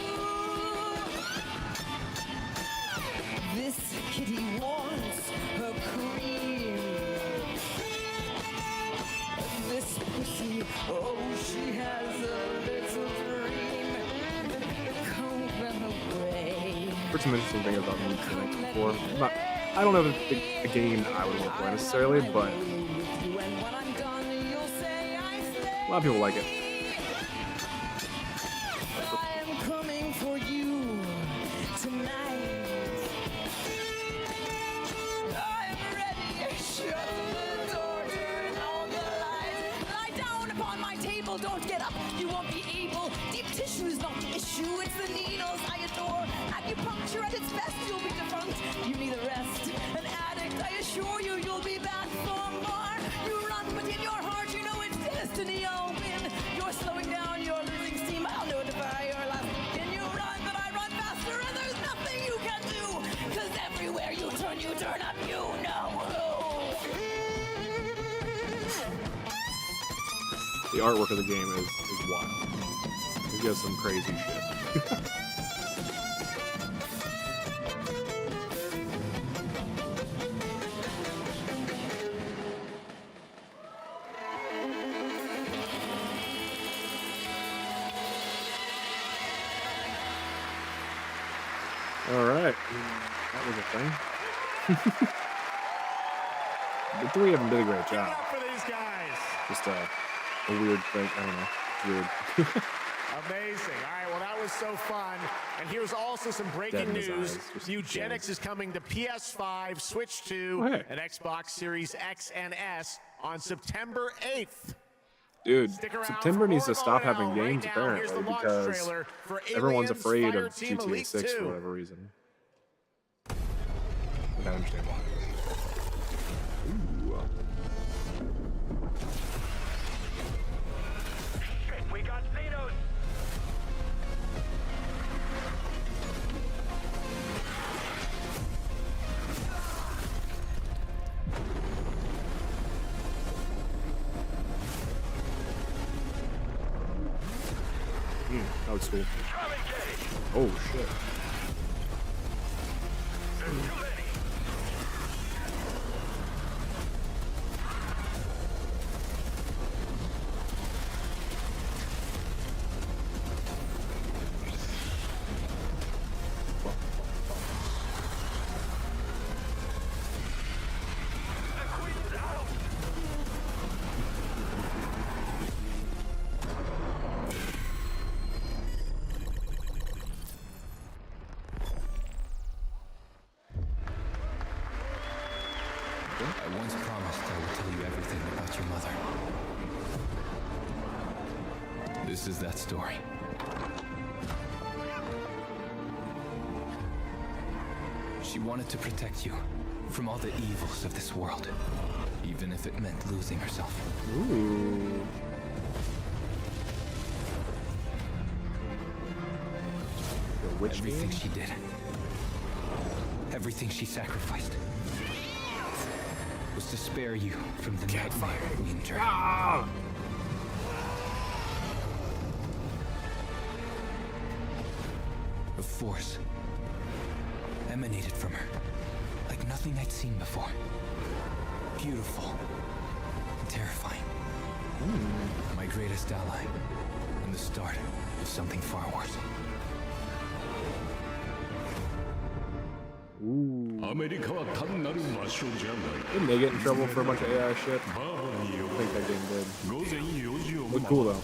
This kitty wants her cream. This pussy, oh, she has a little dream. heard some interesting things about mood mechanics before. I don't know if it's a game that I would want to play necessarily, but a lot of people like it. I'm coming for you tonight. I'm ready. Shut the door, turn on the lights. Lie down upon my table, don't get up. You won't be able. Deep tissue is not the issue, it's the needles I adore. Acupuncture at its best, you'll be defunct. You need a rest. An addict, I assure you, you'll be back for more. You run, but in your heart, you know it's destiny. I'll win. You're slowing down, you're losing steam. I'll notify your last. Can you run, but I run faster, and there's nothing you can do. Cause everywhere you turn up, you know who. The artwork of the game is wild. It gives some crazy shit. Alright, that was a thing. The three of them did a great job. Up for these guys. Just a weird thing, I don't know, it's weird. Amazing. All right, well, that was so fun. And here's also some breaking news. Eugenics is coming to PS5, Switch 2, and Xbox Series X and S on September 8th. Dude, September needs to stop having games, apparently, because everyone's afraid of GTA 6 for whatever reason. I don't understand why. Ooh. We got Xenos. That was cool. Oh shit. I once promised I would tell you everything about your mother. This is that story. She wanted to protect you from all the evils of this world, even if it meant losing herself. Ooh. Everything she did, everything she sacrificed, was to spare you from the nightmare we endured. A force emanated from her, like nothing I'd seen before. Beautiful and terrifying. My greatest ally, and the start of something far worse. Didn't they get in trouble for a bunch of AI shit? I think that game did. Looked cool though.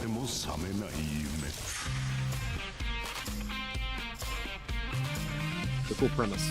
It's a cool premise.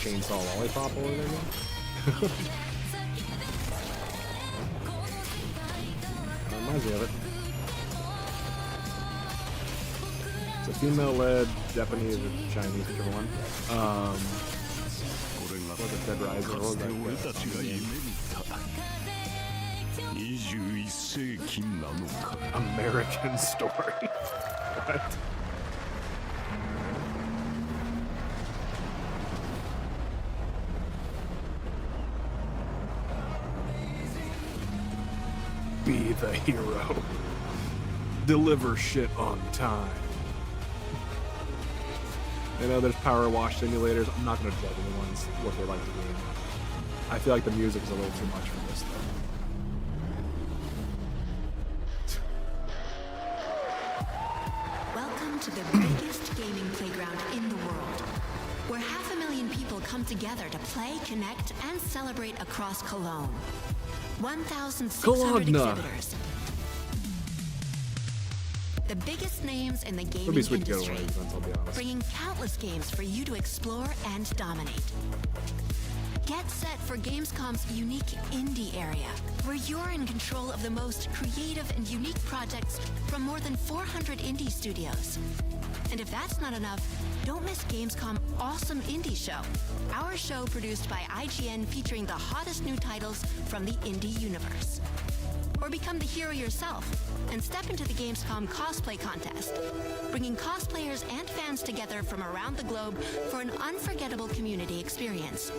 Chainsaw lollipop over there, man? Might as me of it. It's a female-led Japanese or Chinese, whichever one. Was it Dead Rising? What was that? American Story. What? Be the hero. Deliver shit on time. I know there's power wash simulators. I'm not going to judge anyone's what they like to game. I feel like the music is a little too much for this, though. Welcome to the biggest gaming playground in the world, where 500,000 people come together to play, connect, and celebrate across Cologne. 1,600 exhibitors. The biggest names in the gaming industry, bringing countless games for you to explore and dominate. Get set for Gamescom's unique indie area, where you're in control of the most creative and unique projects from more than 400 indie studios. And if that's not enough, don't miss Gamescom Awesome Indie Show, our show produced by IGN featuring the hottest new titles from the indie universe. Or become the hero yourself and step into the Gamescom cosplay contest, bringing cosplayers and fans together from around the globe for an unforgettable community experience.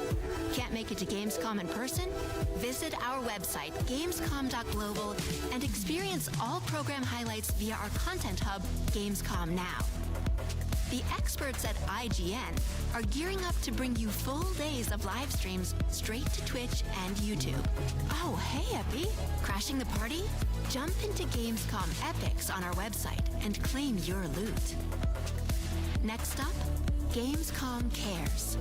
Can't make it to Gamescom in person? Visit our website, gamescom.global, and experience all program highlights via our content hub, Gamescom Now. The experts at IGN are gearing up to bring you full days of live streams straight to Twitch and YouTube. Oh, hey, Epi. Crashing the party? Jump into Gamescom Epics on our website and claim your loot. Next up, Gamescom Cares.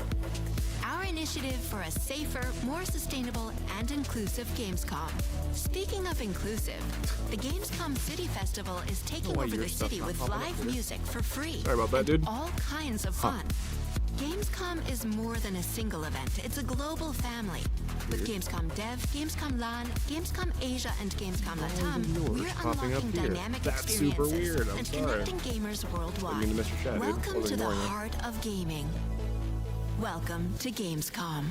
Our initiative for a safer, more sustainable, and inclusive Gamescom. Speaking of inclusive, the Gamescom City Festival is taking over the city with live music for free. Sorry about that, dude. All kinds of fun. Gamescom is more than a single event. It's a global family. With Gamescom Dev, Gamescom LAN, Gamescom Asia, and Gamescom Latam, we're unlocking dynamic experiences and connecting gamers worldwide. Welcome to the heart of gaming. Welcome to Gamescom.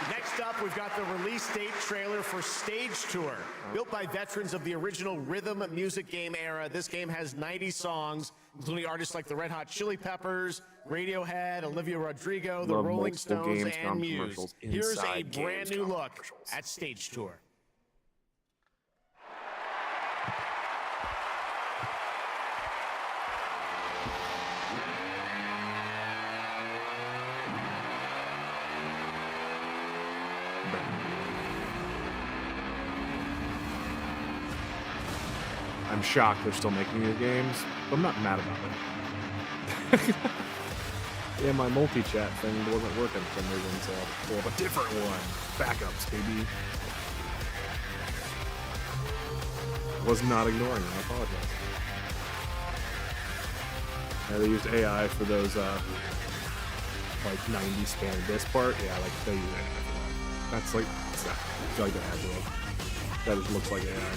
Next up, we've got the release date trailer for Stage Tour. Built by veterans of the original rhythm music game era, this game has 90 songs, including artists like the Red Hot Chili Peppers, Radiohead, Olivia Rodrigo, the Rolling Stones, and Muse. Here's a brand new look at Stage Tour. I'm shocked they're still making these games, but I'm not mad about it. Yeah, my multi-chat thing wasn't working for some reason, so I'll pull up a different one. Backups, baby. Was not ignoring it, I apologize. Yeah, they used AI for those, like 90 span this part. Yeah, like they use AI for that. That's like, it's not, I feel like they had to. That just looks like AI.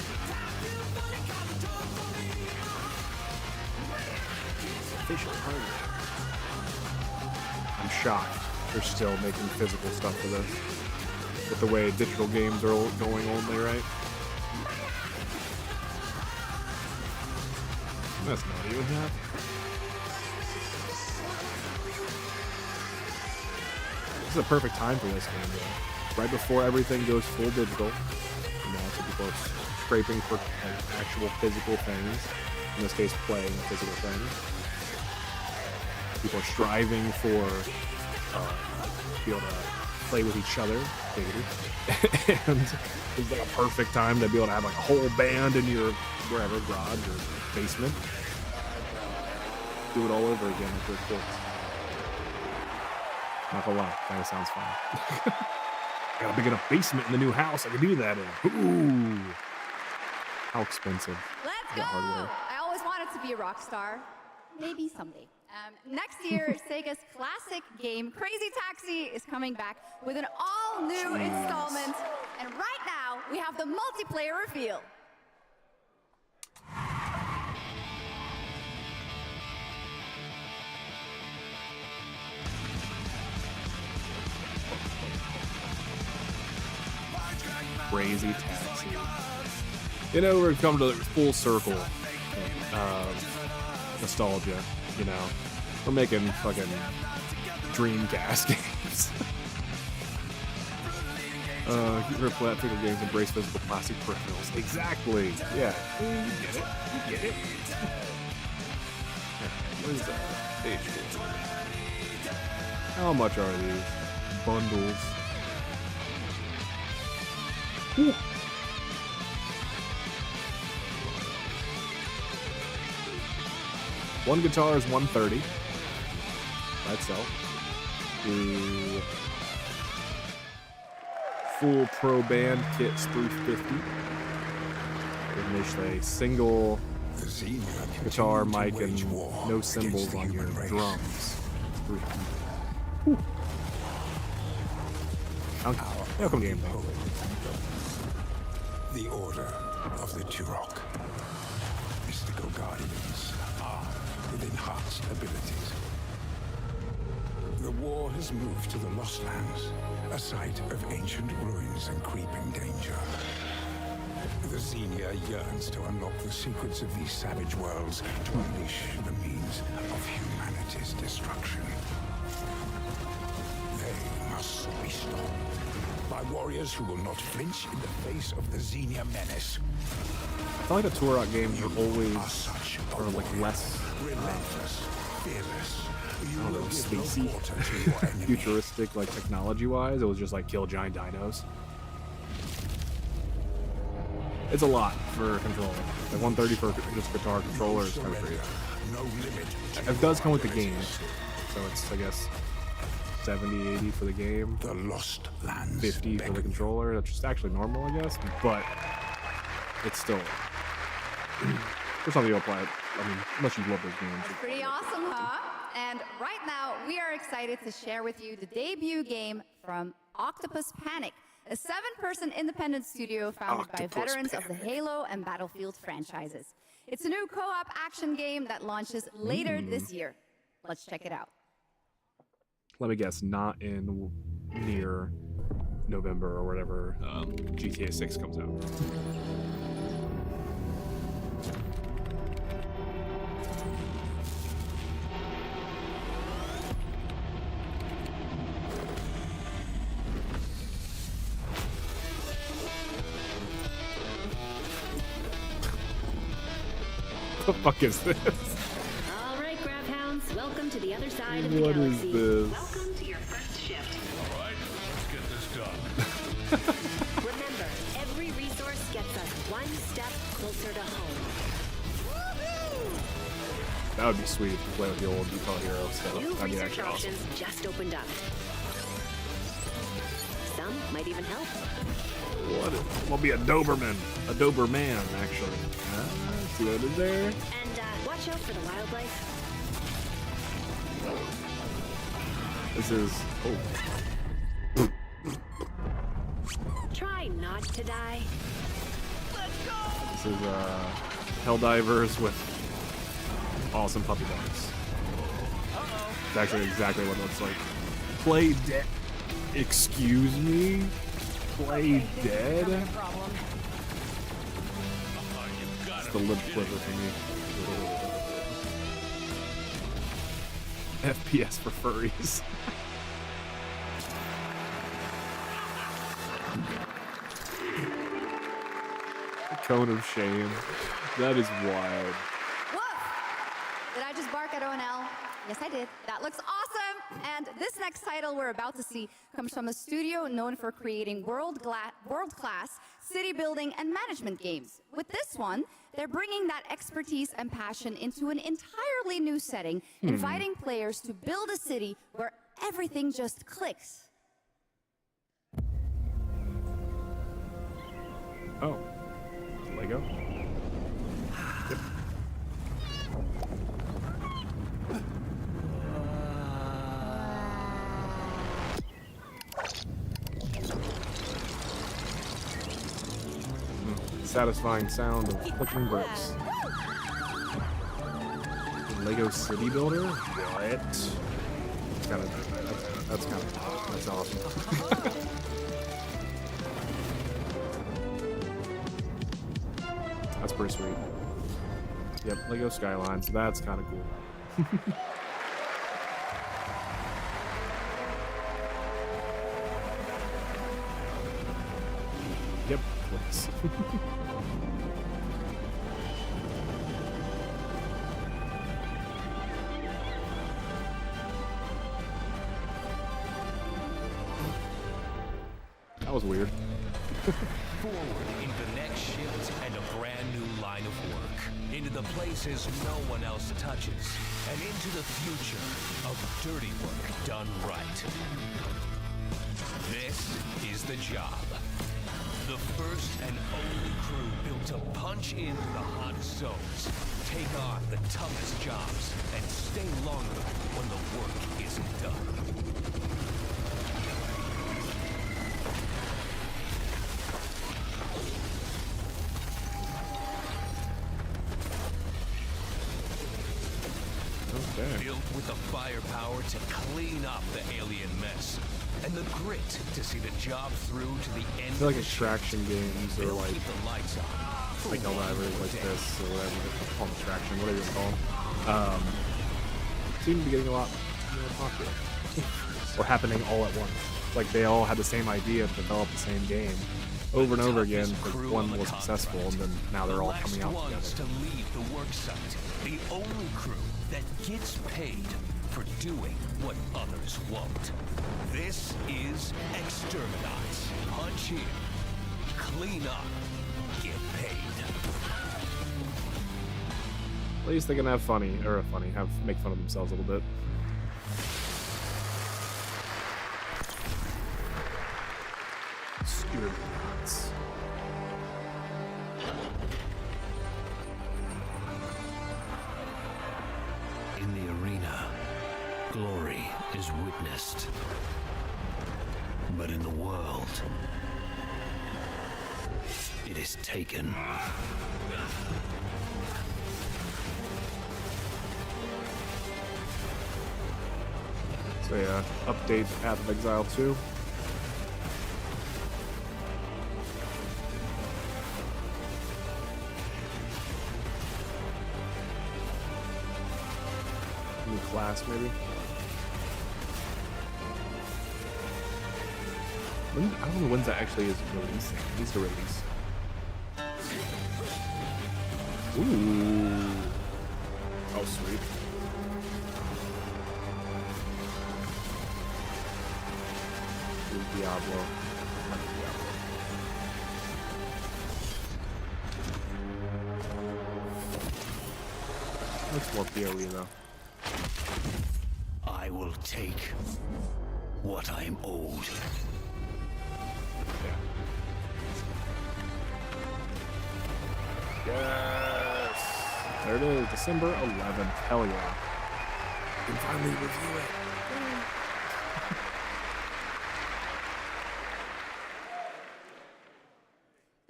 Facial hardware. I'm shocked they're still making physical stuff for this. With the way digital games are going only, right? That's not even that. This is a perfect time for this game, though. Right before everything goes full digital. You know, so people are scraping for like, actual physical things. In this case, playing physical things. People are striving for to be able to play with each other, and it's like a perfect time to be able to have like a whole band in your wherever garage or basement. Do it all over again with your kids. Not gonna lie, kind of sounds fun. I got a big enough basement in the new house I can do that in. Ooh, how expensive? Let's go! Hardware. I always wanted to be a rock star. Maybe someday. Next year, Sega's classic game, Crazy Taxi, is coming back with an all-new installment. And right now, we have the multiplayer reveal. Crazy taxi. You know, we've come to the full circle of nostalgia, you know. We're making fucking Dreamcast games. Your physical games embrace physical plastic peripherals. Exactly. Yeah. You get it. You get it. What is that? Page 4. How much are these bundles? Whew. One guitar is $130 by itself. The full pro band kit's $350. And there's a single guitar, mic, and no cymbals on your drums. $350. Welcome game. The Order of the Turok. Mystical guardians are with enhanced abilities. The war has moved to the Lost Lands, a site of ancient ruins and creeping danger. The Xenia yearns to unlock the secrets of these savage worlds to unleash the means of humanity's destruction. They must be stopped by warriors who will not flinch in the face of the Xenia menace. I feel like the Turok games are always like less relentless, fearless. I don't know, spacey, futuristic, like technology-wise. It was just like kill giant dinos. It's a lot for a controller. Like $130 for just guitar controller is kind of crazy. It does come with the game, so it's I guess $70, $80 for the game. The Lost Lands. $50 for the controller. That's just actually normal, I guess. But it's still for some people play it. I mean, unless you love those games. That's pretty awesome, huh? And right now, we are excited to share with you the debut game from Octopus Panic, a 7-person independent studio founded by veterans of the Halo and Battlefield franchises. It's a new co-op action game that launches later this year. Let's check it out. Let me guess, not in near November or whatever GTA 6 comes out. What the fuck is this? All right, Grab Hounds, welcome to the other side of the What galaxy. is this? Welcome to your first shift. All right, let's get this done. Remember, every resource gets us one step closer to home. That would be sweet if you play with the old Guitar Hero stuff. New That'd be research actually awesome. options just opened up. Some might even help. What? We'll be a Doberman. A Doberman, actually. See what is there? And watch out for the wildlife. This is... Oh. Try not to die. This is Helldivers with awesome puppy dogs. It's actually exactly what it looks like. Play dead. Excuse me? Play dead? It's the lip quiver for me. FPS for furries. Cone of shame. That is wild. Woof! Did I just bark at ONL? Yes, I did. That looks awesome! And this next title we're about to see comes from a studio known for creating world-class city building and management games. With this one, they're bringing that expertise and passion into an entirely new setting, inviting players to build a city where everything just clicks. Oh. Lego? Yep. satisfying sound of clicking bricks. Lego City Builder? What? That's awesome. That's pretty sweet. Yep, Lego Skylines. That's kind of cool. Yep, please. That was weird. Forward into the next shift and a brand new line of work. Into the places no one else touches. And into the future of dirty work done right. This is the job. The first and only crew built to punch into the hottest zones, take on the toughest jobs, and stay longer when the work isn't done. Built with the firepower to clean up the alien mess, and the grit to see the job through to the end. I feel like extraction games or like keep the lights on. like Helldivers like this or whatever they call them, extraction, whatever you call them, seem to be getting a lot more popular or happening all at once. Like they all had the same idea to develop the same game over and over again, but one was successful, and then now they're all coming out together. To lead the work site, the only crew that gets paid for doing what others won't. This is Exterminate. Punch in, clean up, get paid. At least they can have make fun of themselves a little bit. Exterminates. In the arena, glory is witnessed. But in the world, it is taken. So yeah, update Path of Exile 2. New class, maybe. I don't know when that actually is releasing. It needs to release. Ooh. Oh, sweet. Diablo. Looks more PoE though. I will take what I am owed. Yes! There it is, December 11th. Hell yeah. We can finally review it.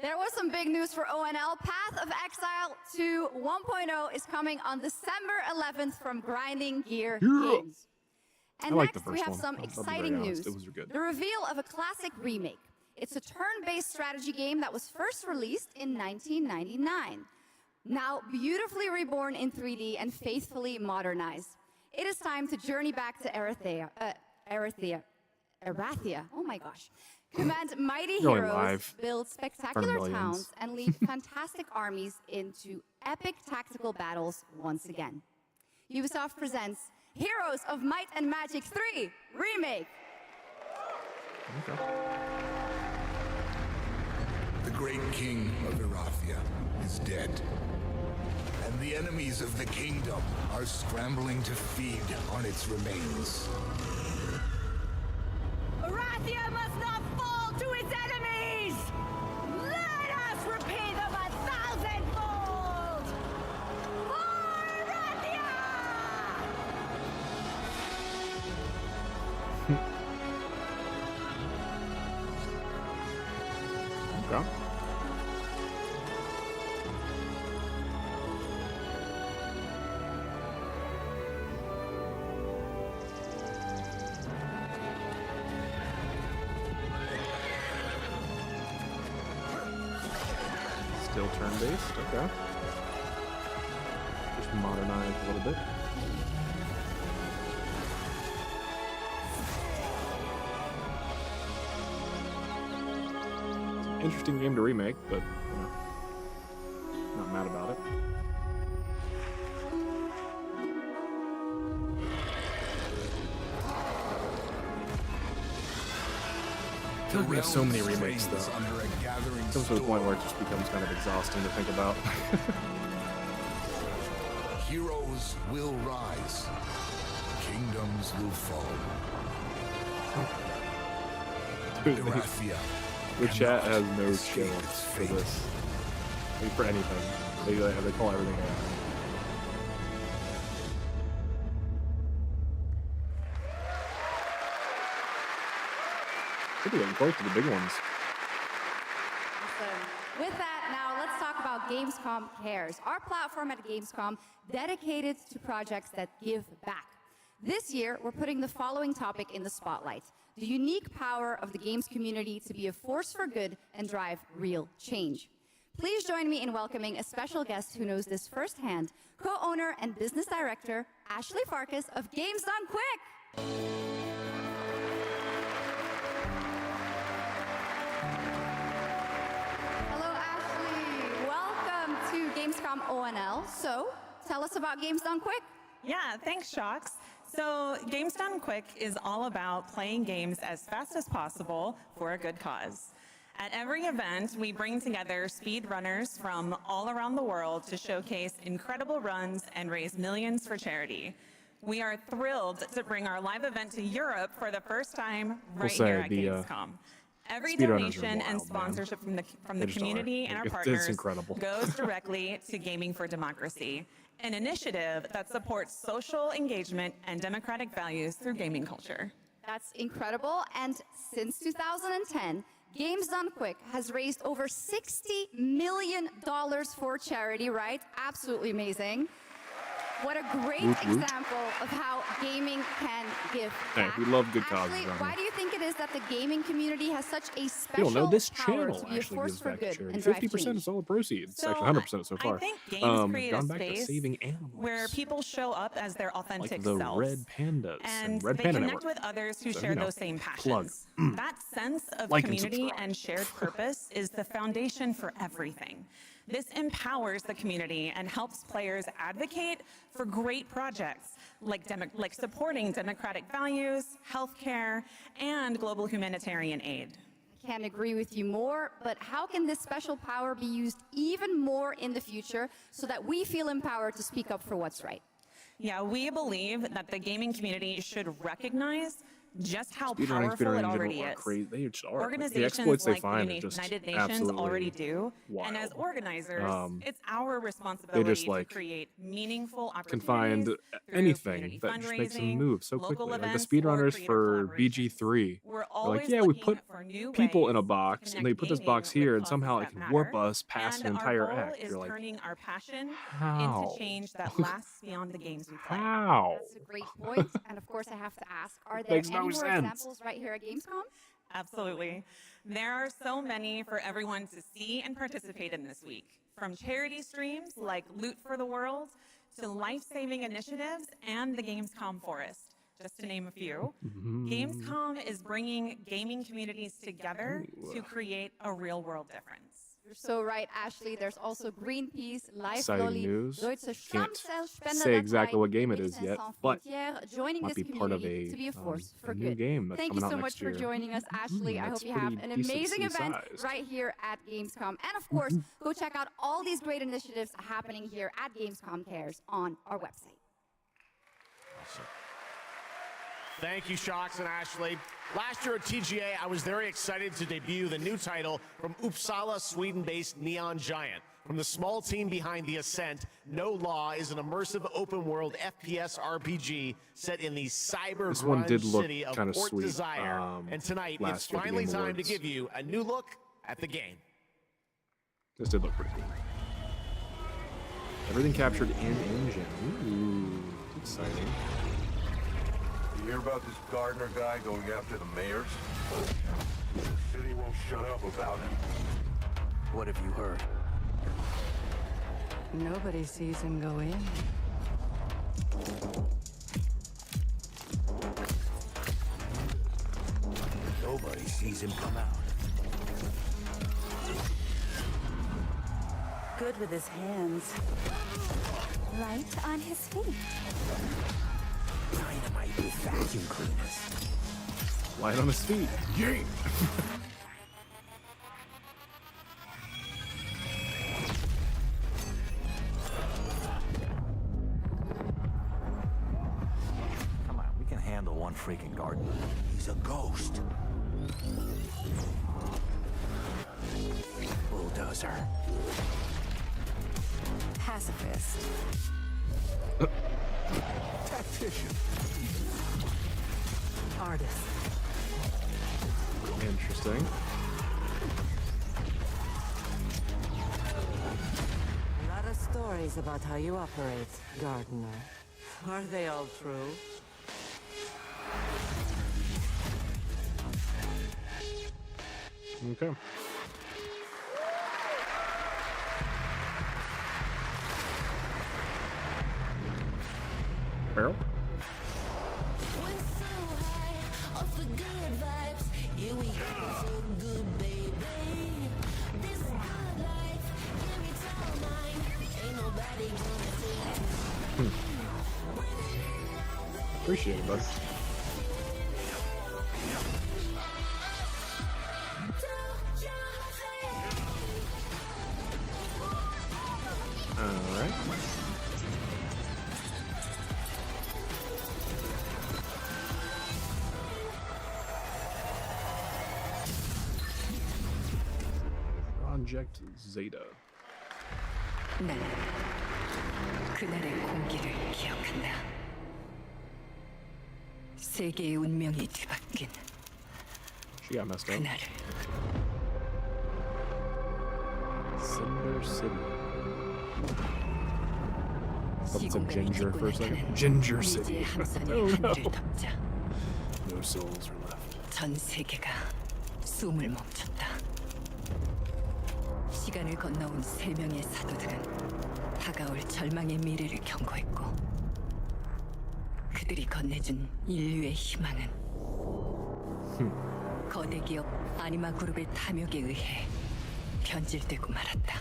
There was some big news for ONL. Path of Exile 2 1.0 is coming on December 11th from Grinding Gear Games. And next, we have some exciting news. The reveal of a classic remake. It's a turn-based strategy game that was first released in 1999. Now beautifully reborn in 3D and faithfully modernized. It is time to journey back to Erathia. Oh my gosh. Command mighty heroes, build spectacular towns, and lead fantastic armies into epic tactical battles once again. Ubisoft presents Heroes of Might and Magic 3 Remake. Okay. The great king of Erathia is dead. And the enemies of the kingdom are scrambling to feed on its remains. Erathia must not fall to its enemies! Let us repay them 1,000-fold! For Erathia! Okay. Traditional turn-based. Okay. Just modernized a little bit. Interesting game to remake, but you know, not mad about it. I feel like we have so many remakes, though. It comes to a point where it just becomes kind of exhausting to think about. Heroes will rise. Kingdoms will fall. Dude, the chat has no skill for this. Like, for anything. They call everything AI. We're getting close to the big ones. Awesome. With that, now let's talk about Gamescom Cares, our platform at Gamescom dedicated to projects that give back. This year, we're putting the following topic in the spotlight: the unique power of the games community to be a force for good and drive real change. Please join me in welcoming a special guest who knows this firsthand, co-owner and business director, Ashley Farkas of Games Done Quick. Hello, Ashley. Welcome to Gamescom ONL. So, tell us about Games Done Quick. Yeah, thanks, Shocks. So Games Done Quick is all about playing games as fast as possible for a good cause. At every event, we bring together speedrunners from all around the world to showcase incredible runs and raise millions for charity. We are thrilled to bring our live event to Europe for the first time right here at Gamescom. Every donation and sponsorship from the community and our partners goes directly to Gaming for Democracy, an initiative that supports social engagement and democratic values through gaming culture. That's incredible. And since 2010, Games Done Quick has raised over $60 million for charity, right? Absolutely amazing. What a great example of how gaming can give back. Hey, we love good causes. Ashley, why do you think it is that the gaming community has such a You special don't know, this power channel to be a actually force gives for back to good charity. and drive 50% change? is all the proceeds. So Actually, 100% so far. I think games create gone a back to space saving animals. where people show up as their authentic Like the selves. Red Pandas and Red they Panda connect Network. with others who So, share you know, those same passions. plug. That sense of Like and community subscribe. and shared purpose is the foundation for everything. This empowers the community and helps players advocate for great projects like supporting democratic values, healthcare, and global humanitarian aid. I can't agree with you more, but how can this special power be used even more in the future so that we feel empowered to speak up for what's right? Yeah, we believe that the gaming community should recognize just how Speedrunning powerful it in already general are is. crazy. They just are. Organizations The exploits they like find the are just United Nations absolutely already do, wild. and as organizers, it's our They responsibility just like to create meaningful can opportunities find through anything community that just makes them fundraising, move so local quickly. Like the events, or speedrunners creative for BG3, We're they're always like, yeah, we looking put for new people in a ways box, and they put this box here, and somehow it can warp us past an and entire our goal act. is You're like, turning our passion how? into change that lasts beyond the games we play. How? That's a great point. And of course, I have to ask, are there makes any no more sense. examples right here at Gamescom? Absolutely. There are so many for everyone to see and participate in this week, from charity streams like Loot for the World to life-saving initiatives and the Gamescom Forest, just to name a few. Gamescom is bringing gaming communities together to create a real-world difference. You're so right, Ashley. There's also Greenpeace, Life Exciting Lolly, news. Deutsche Can't Stammzellspender say exactly what game it Médecins is yet, Sans but Frontières, joining might this be part of community to be a force for a new good. game that's Thank you coming so out much next for year. joining us, Ashley. I that's hope you have pretty an amazing decently event sized. right here at Gamescom. And of course, go check out all these great initiatives happening here at Gamescom Cares on our website. Thank you, Shocks and Ashley. Last year at TGA, I was very excited to debut the new title from Uppsala, Sweden-based Neon Giant. From the small team behind The Ascent, No Law is an immersive open-world FPS RPG set in the cyber This one grunge did look city of kinda Port sweet, Desire. And tonight, it's last year at the finally Game time to Awards. give you a new look at the game. This did look pretty cool. Everything captured in engine. Ooh, exciting. You hear about this Gardner guy going after the mayors? The city won't shut up about it. What have you heard? Nobody sees him go in. Nobody sees him come out. Good with his hands. Right on his feet. Dynamite with vacuum cleaners. Light on his feet. Yay! Come on, we can handle one freaking gardener. He's a ghost. Bulldozer. Pacifist. Tactician. Artist. Interesting. A lot of stories about how you operate, gardener. Are they all true? Okay. Barrel? Appreciate it, bud. Alright. Project Zeta. 난 그날의 공기를 기억한다. 세계의 운명이 뒤바뀐 She got messed up. 그날을. Cinder City. Thought it said Ginger for a second. Ginger City. Oh no. No souls are left. 전 세계가 숨을 멈췄다. 시간을 건너온 세 명의 사도들은 다가올 절망의 미래를 경고했고, 그들이 건네준 인류의 희망은 거대 기업 아니마 그룹의 탐욕에 의해 변질되고 말았다.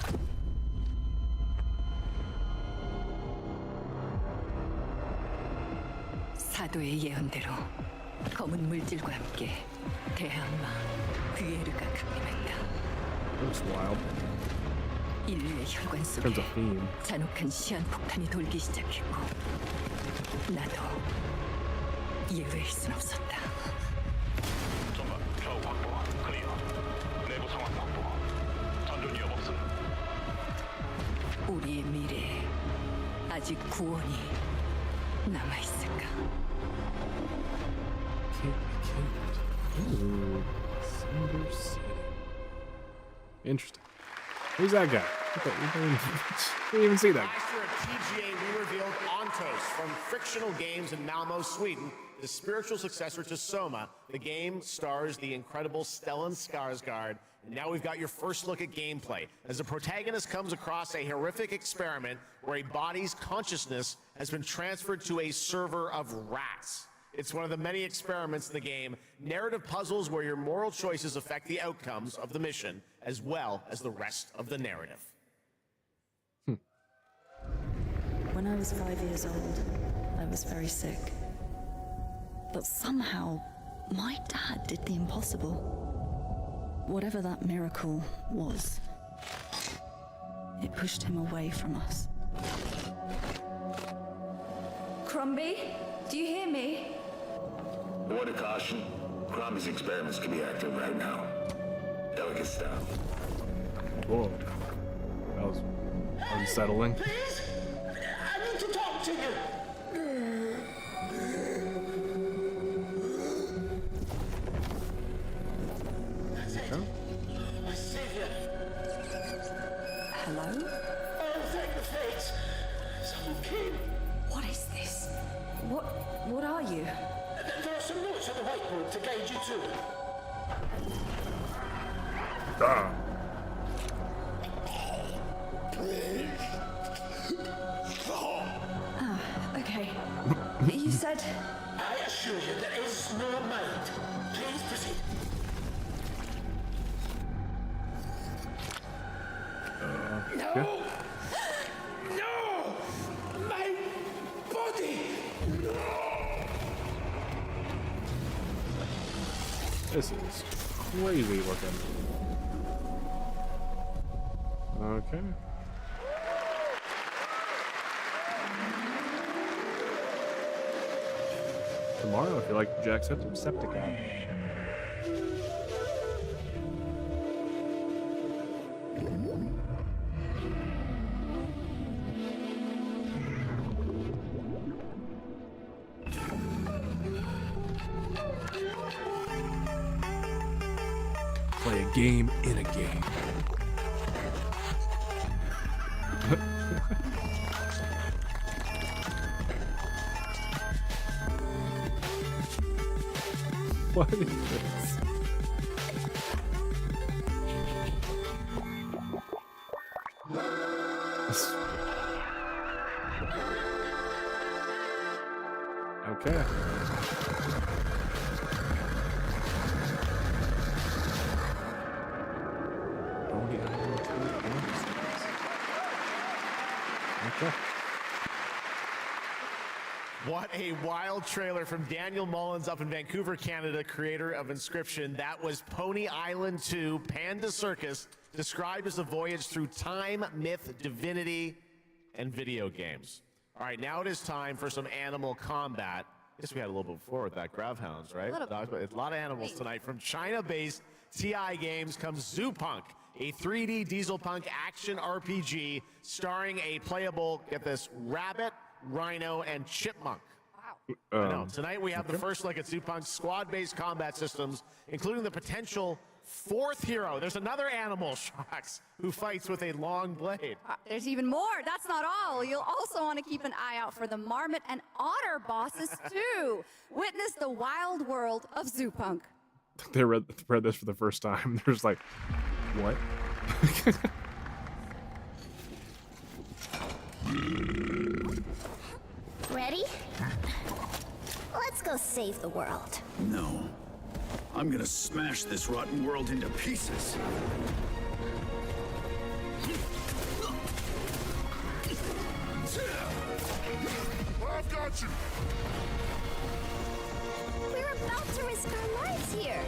사도의 예언대로 검은 물질과 함께 대항마 귀에르가 강림했다. Looks wild. 인류의 혈관 속에 Turns a theme. 잔혹한 시한폭탄이 돌기 시작했고, 나도 예외일 순 없었다. 전방 좌우 확보 클리어. 내부 상황 확보. 전전 위협 없음. 우리의 미래에 아직 구원이 남아있을까? Ooh, Cinder City. Interesting. Who's that guy? Okay, we didn't even see that. Last year at TGA, we revealed Ontos from Frictional Games in Malmo, Sweden, the spiritual successor to Soma. The game stars the incredible Stellan Skarsgård. And now we've got your first look at gameplay, as the protagonist comes across a horrific experiment where a body's consciousness has been transferred to a server of rats. It's one of the many experiments in the game, narrative puzzles where your moral choices affect the outcomes of the mission, as well as the rest of the narrative. When I was 5 years old, I was very sick. But somehow, my dad did the impossible. Whatever that miracle was, it pushed him away from us. Crumby, do you hear me? Word of caution. Crombie's experiments can be active right now. Delicate stuff. Whoa. That was unsettling. Please? I need to talk to you. That's it. My savior. Hello? Oh, thank the fates. Someone came. What is this? What are you? There are some notes on the whiteboard to guide you to. Ah. Please. This is crazy looking. Okay. Tomorrow, if you like Jacksepticeye. Play a game in a game. What is this? Okay. Okay. What a wild trailer from Daniel Mullins up in Vancouver, Canada, creator of Inscription. That was Pony Island 2, Panda Circus, described as a voyage through time, myth, divinity, and video games. All right, now it is time for some animal combat. I guess we had a little bit before with that Gravhounds, right? A lot of animals tonight. From China-based TI Games comes Zoo Punk, a 3D diesel punk action RPG starring a playable, get this, rabbit, rhino, and chipmunk. Wow. I know. Tonight we have the first look at Zoo Punk's squad-based combat systems, including the potential fourth hero. There's another animal, Shocks, who fights with a long blade. There's even more. That's not all. You'll also want to keep an eye out for the marmot and otter bosses, too. Witness the wild world of Zoo Punk. They read this for the first time. They're just like, what? Ready? Let's go save the world. No. I'm gonna smash this rotten world into pieces. I've got you! We're about to risk our lives here.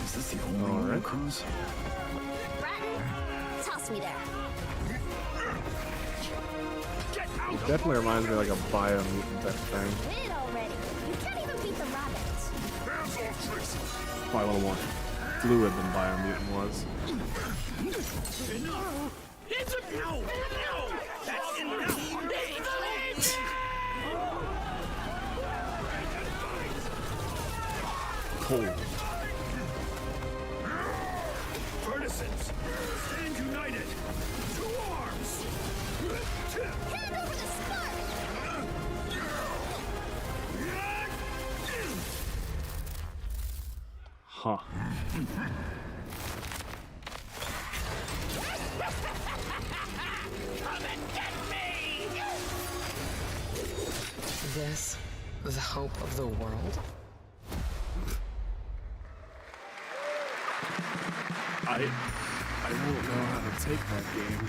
Is this the only one cruise? Bratton, toss me there. It definitely reminds me of like a biomutant type thing. Win it already. You can't even beat the rabbits. Probably a little more fluid than biomutant was. No! That's enough! Cold. Partisans, stand united! Two arms! Hand over the spark! Huh. Come and get me! This, the hope of the world? I won't know how to take that game.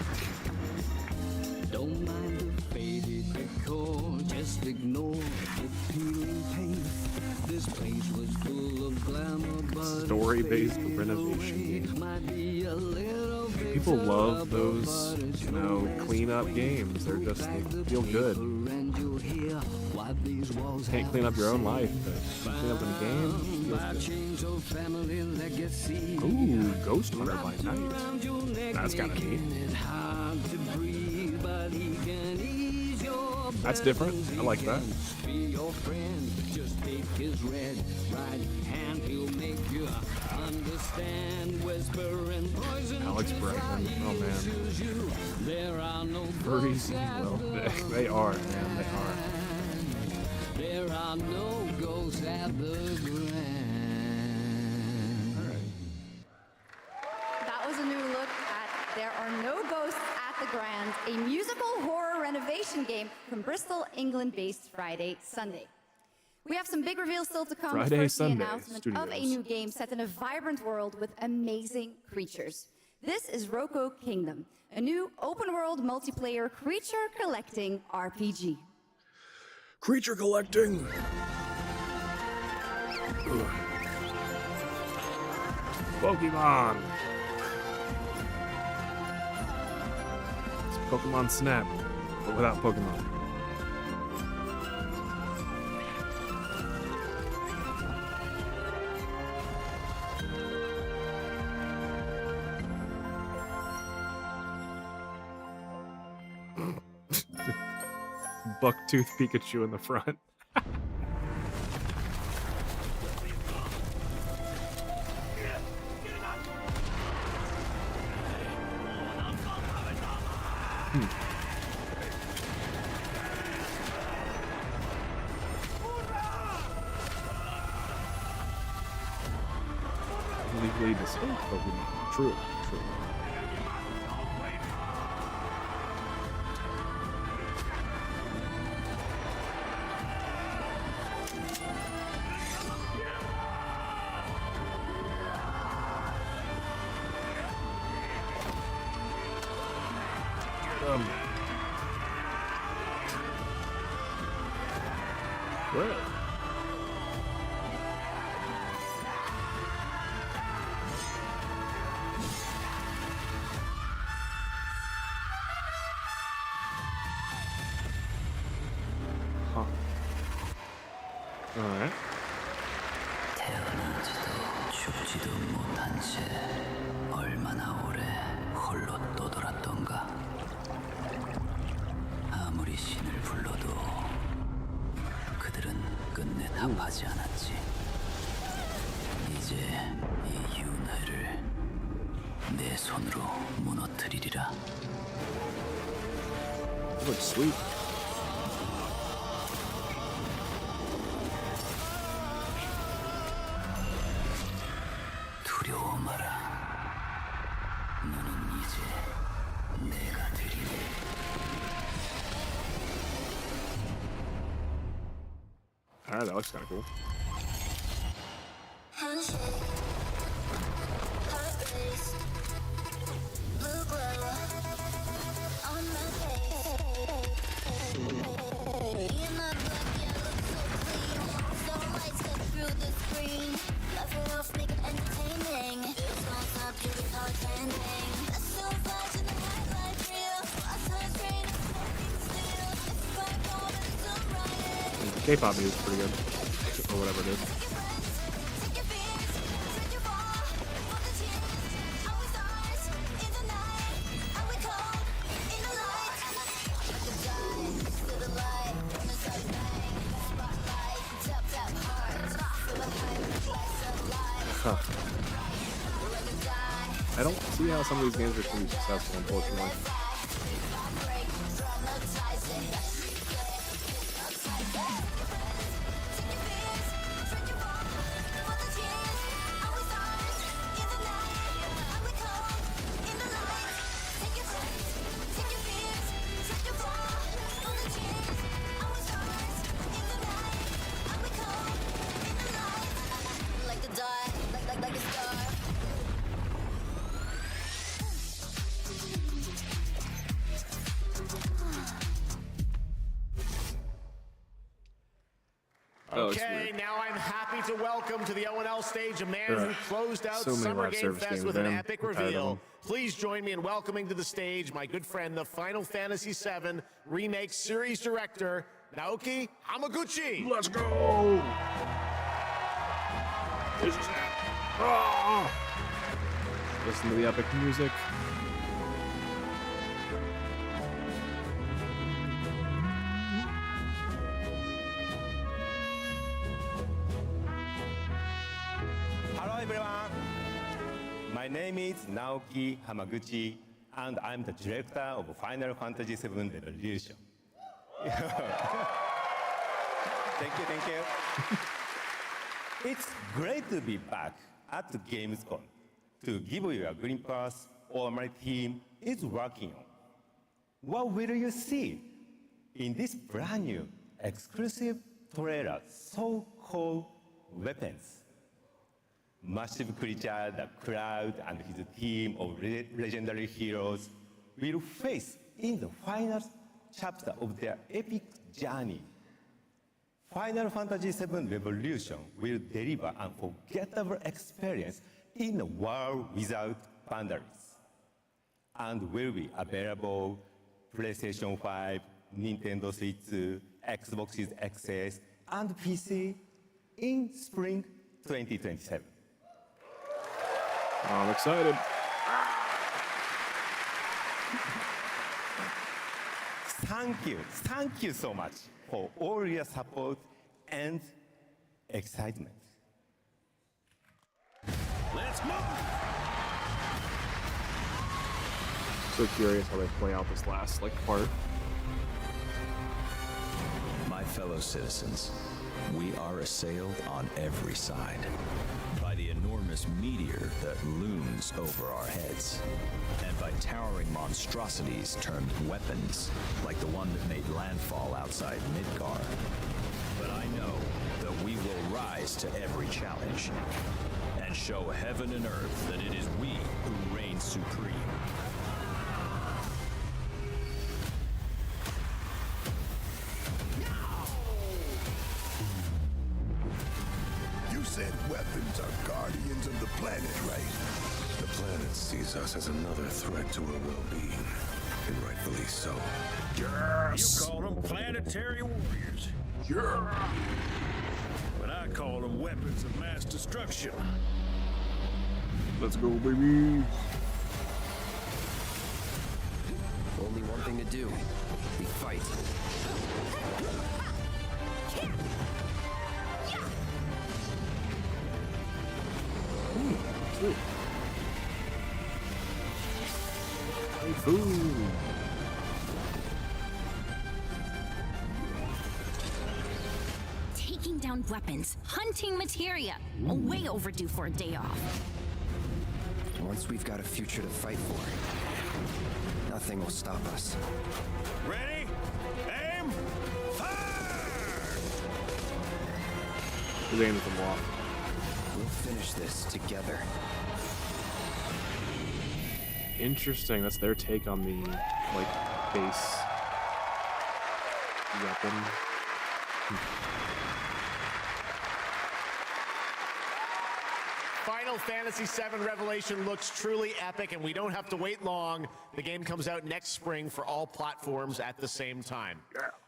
Don't mind the faded decor, just ignore the peeling paint. This place was full of glamour, but Story-based renovation game. People love those, you know, clean-up games. They're just, they feel good. Can't clean up your own life, but clean up in a game, feels good. Ooh, Ghost Hunter by Night. That's kind of neat. That's different. I like that. Alex Bregman. Oh man. Furries. Well, they are, man. They are. There are no ghosts at the Grand. That was a new look at There Are No Ghosts at the Grand, a musical horror renovation game from Bristol, England-based Friday Sunday. We have some big reveals still to come. Friday, First, Sunday, the announcement of a new game set in a vibrant world with amazing creatures. This is Roko Kingdom, a new open-world multiplayer creature collecting RPG. Creature collecting. Pokemon. It's Pokemon Snap, but without Pokemon. Bucktooth Pikachu in the front. Legally distinct Pokemon. True, true. Where? Huh. Alright. 태어나지도 죽지도 못한 채 얼마나 오래 홀로 떠돌았던가. 아무리 신을 불러도 그들은 끝내 답하지 않았지. 이제 이 윤회를 내 손으로 무너뜨리리라. Looks sweet. 두려워 마라. 너는 이제 내가 되리니. Alright, that looks kind of cool. K-pop music is pretty good, or whatever it is. Huh. I don't see how some of these games are going to be successful, unfortunately. Okay, now I'm happy to welcome to the O&L stage a man who closed out Summer Game Fest with an epic reveal. Please join me in welcoming to the stage my good friend, the Final Fantasy VII Remake Series Director, Naoki Hamaguchi. Let's go! This is it. Oh! Listen to the epic music. Hello everyone, my name is Naoki Hamaguchi and I'm the director of Final Fantasy VII Revolution. Thank you. It's great to be back at the Gamescom to give you a glimpse of what my team is working on. What will you see in this brand new exclusive trailer so-called Weapons? Massive creature, the Cloud and his team of legendary heroes will face in the final chapter of their epic journey. Final Fantasy VII Revolution will deliver an unforgettable experience in a world without boundaries, and will be available PlayStation 5, Nintendo Switch, Xbox Series XS, and PC in spring 2027. I'm excited. Thank you so much for all your support and excitement. Let's move! So curious how they play out this last part. My fellow citizens, we are assailed on every side by the enormous meteor that looms over our heads, and by towering monstrosities termed weapons, like the one that made landfall outside Midgar. But I know that we will rise to every challenge and show heaven and earth that it is we who reign supreme. You said weapons are guardians of the planet, right? The planet sees us as another threat to her well-being, and rightfully so. You call them planetary warriors. Sure. But I call them weapons of mass destruction. Let's go, baby. Only one thing to do. We fight. Sweet. Food. Taking down weapons, hunting materia. Way overdue for a day off. Once we've got a future to fight for, nothing will stop us. Ready? Aim! Fire! His aim is a lot. We'll finish this together. Interesting. That's their take on the base weapon. Final Fantasy VII Revelation looks truly epic, and we don't have to wait long. The game comes out next spring for all platforms at the same time.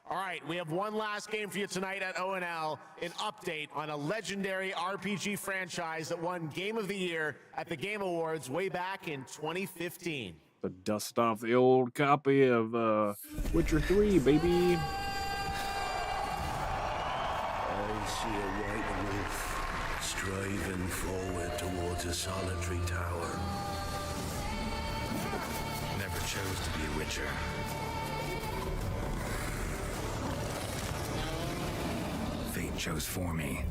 All right, we have one last game for you tonight at ONL, an update on a legendary RPG franchise that won Game of the Year at the Game Awards way back in 2015. The dust off the old copy of Witcher 3, baby. I see a white wolf striving forward towards a solitary tower. Never chose to be a witcher. Fate chose for me.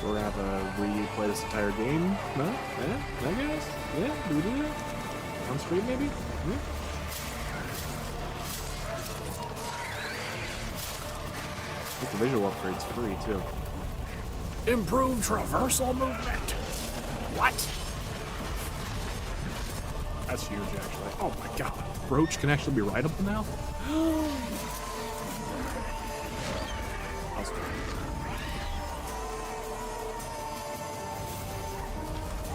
So we're gonna have to replay this entire game? No? Yeah? That guys? Yeah? Do we do that? On stream maybe? Yeah? I think the visual upgrade's free too. Improved traversal movement! What? That's huge actually. Oh my god. Roach can actually be rideable now?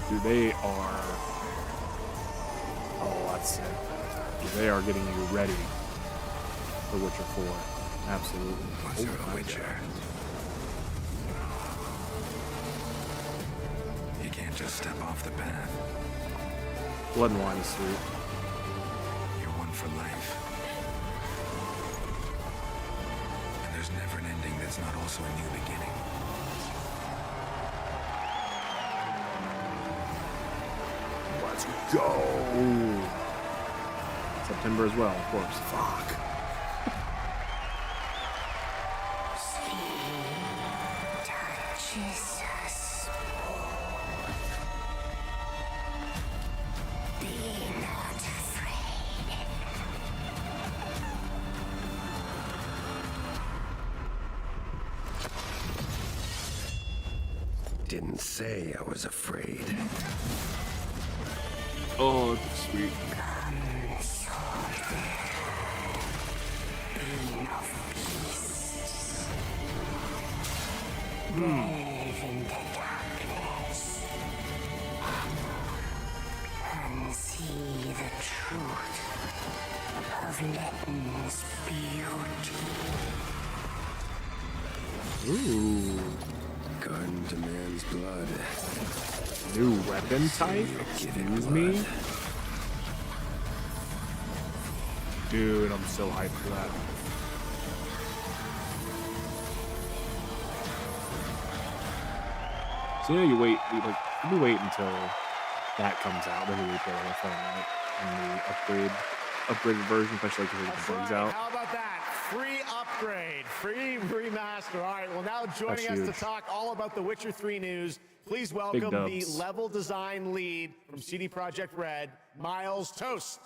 Dude, they are... Oh, that's sick. Dude, they are getting you ready for Witcher 4. Absolutely. Once you're a Witcher, you can't just step off the path. Blood and Wine is sweet. You're one for life. And there's never an ending that's not also a new beginning. Let's go! September as well, of course. Fuck. Jesus. Be not afraid. Didn't say I was afraid. Oh, that's sweet. Delve into darkness and see the truth of Letton's beauty. Ooh. Garden demands blood. New weapon type? Excuse me? Dude, I'm so hyped for that. So yeah, you wait until that comes out, then we play the whole thing, right? And the upgraded version, especially like if the bugs out. How about that? Free upgrade, free remaster. All right, well now joining us to talk all about the Witcher 3 news, please welcome the level design lead from CD Projekt Red, Miles Toast.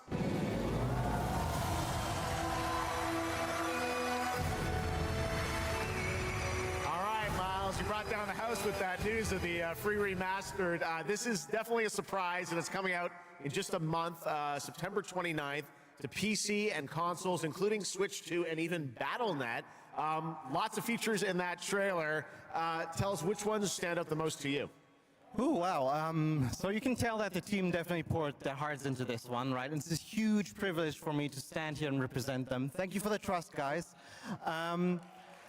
You brought down the house with that news of the free remastered. This is definitely a surprise, and it's coming out in just a month, September 29th, to PC and consoles, including Switch 2 and even Battle.net. Lots of features in that trailer. Tell us which ones stand out the most to you. Oh, wow. So you can tell that the team definitely poured their hearts into this one, right? And it's a huge privilege for me to stand here and represent them. Thank you for the trust, guys.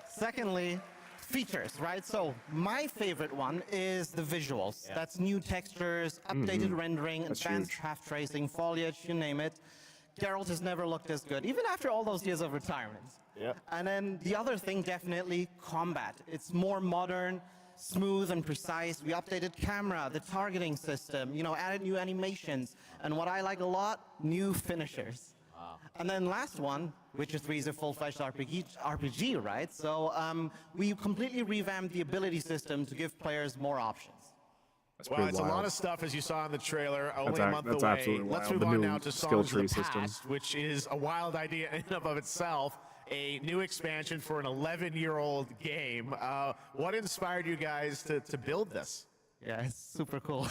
Secondly, features, right? So my favorite one is the visuals. Yeah. That's new textures, updated rendering, advanced half tracing, foliage, you name it. Geralt has never looked as good, even after all those years of retirement. Yeah. And then the other thing, definitely combat. It's more modern, smooth and precise. We updated camera, the targeting system, added new animations. And what I like a lot, new finishers. And then last one, Witcher 3 is a full-fledged RPG, right? So we completely revamped the ability system to give players more options. Well, it's wild. A lot of stuff, as you saw in the trailer, only a month away. Let's move on now to Songs of the Past, which is a wild idea in and of itself. A new expansion for an 11-year-old game. What inspired you guys to build this? Yeah, it's super cool.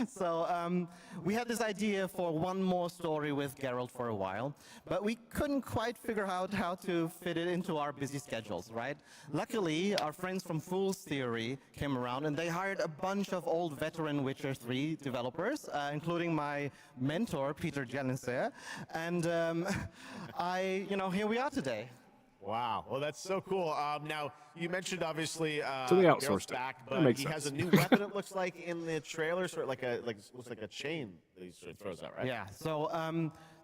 So we had this idea for one more story with Geralt for a while, but we couldn't quite figure out how to fit it into our busy schedules, right? Luckily, our friends from Fool's Theory came around and they hired a bunch of old veteran Witcher 3 developers, including my mentor, Peter Janicer, and here we are today. Wow. Well, that's so cool. Now, you mentioned obviously so they outsourced it. Back, but he has a new weapon, it looks like, in the trailer, sort of looks like a chain that he sort of throws out, right? Yeah. So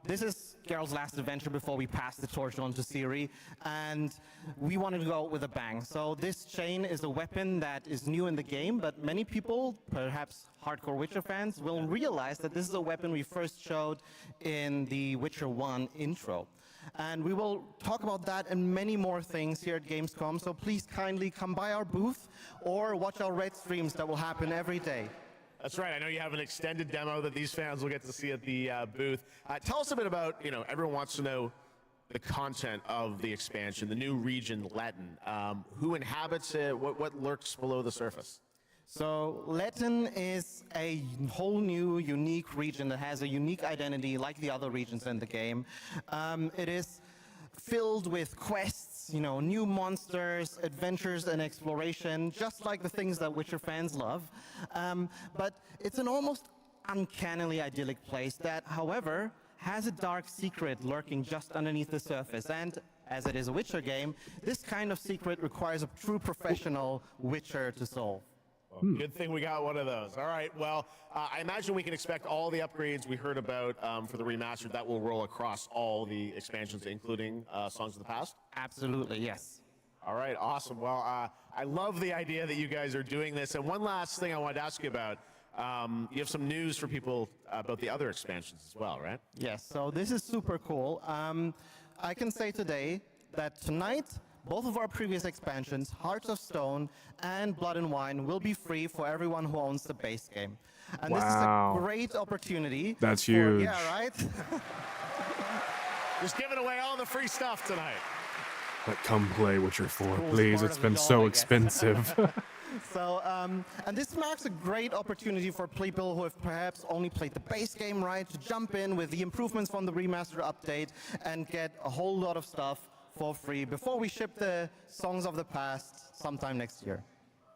this is Geralt's last adventure before we pass the torch on to Ciri, and we wanted to go out with a bang. So this chain is a weapon that is new in the game, but many people, perhaps hardcore Witcher fans, will realize that this is a weapon we first showed in the Witcher 1 intro. And we will talk about that and many more things here at Gamescom, so please kindly come by our booth or watch our Red streams that will happen every day. That's right. I know you have an extended demo that these fans will get to see at the booth. Tell us a bit about, everyone wants to know the content of the expansion, the new region, Letton. Who inhabits it? What lurks below the surface? So Letton is a whole new, unique region that has a unique identity like the other regions in the game. It is filled with quests, new monsters, adventures, and exploration, just like the things that Witcher fans love. But it's an almost uncannily idyllic place that, however, has a dark secret lurking just underneath the surface. And as it is a Witcher game, this kind of secret requires a true professional Witcher to solve. Good thing we got one of those. All right, well, I imagine we can expect all the upgrades we heard about for the remastered. That will roll across all the expansions, including Songs of the Past? Absolutely, yes. All right, awesome. Well, I love the idea that you guys are doing this. And one last thing I wanted to ask you about. You have some news for people about the other expansions as well, right? Yes, so this is super cool. I can say today that tonight, both of our previous expansions, Hearts of Stone and Blood and Wine, will be free for everyone who owns the base game. And this is a great opportunity. That's huge. Yeah, right? Just giving away all the free stuff tonight. But come play Witcher 4, please. It's been so expensive. So, and this marks a great opportunity for people who have perhaps only played the base game, right, to jump in with the improvements from the remastered update and get a whole lot of stuff for free before we ship the Songs of the Past sometime next year.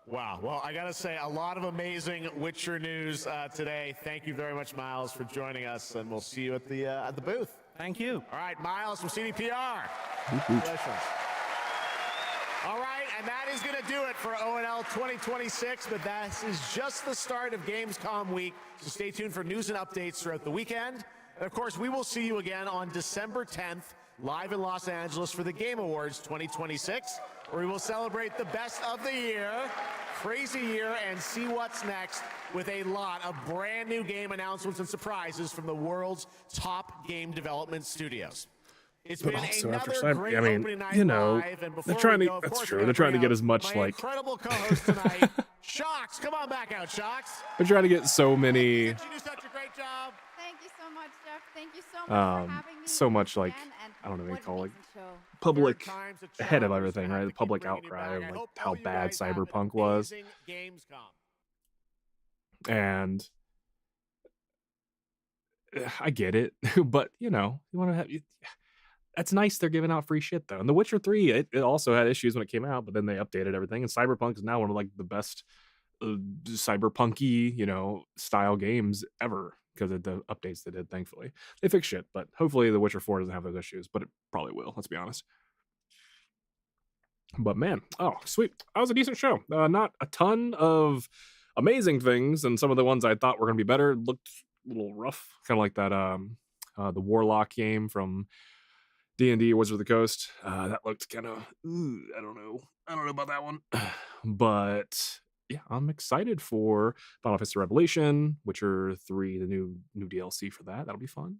Wow. Well, I got to say, a lot of amazing Witcher news today. Thank you very much, Miles, for joining us, and we'll see you at the booth. Thank you. All right, Miles from CDPR. Congratulations. All right, and that is going to do it for ONL 2026, but that is just the start of Gamescom week, so stay tuned for news and updates throughout the weekend. And of course, we will see you again on December 10th, live in Los Angeles for the Game Awards 2026, where we will celebrate the best of the year, crazy year, and see what's next with a lot of brand new game announcements and surprises from the world's top game development studios. It's But been also after another Cyber, great I mean, opening night you know, live, and they're before trying we to. go, of That's course, true. we They're gotta trying to bring get out as much my like. incredible co-host tonight, Shocks. Come on back out, Shocks. They're trying to get so many. You do such a great job. Thank you so much, Jeff. Thank you so much for having me. So much like again, and I don't know what you call like makes the show. public ahead of everything, right? The public outcry of like how bad Cyberpunk was, and I get it, but you know, you want to have. That's nice. They're giving out free shit though. And The Witcher 3, it also had issues when it came out, but then they updated everything. And Cyberpunk is now one of like the best cyberpunky, you know, style games ever because of the updates they did. Thankfully, they fixed shit, but hopefully The Witcher 4 doesn't have those issues. But it probably will. Let's be honest. But man, oh sweet, that was a decent show. Not a ton of amazing things, and some of the ones I thought were gonna be better looked a little rough, kind of like that the Warlock game from D&D Wizards of the Coast. That looked kind of I don't know about that one. But yeah, I'm excited for Final Fantasy Revelation, Witcher 3, the new DLC for that. That'll be fun.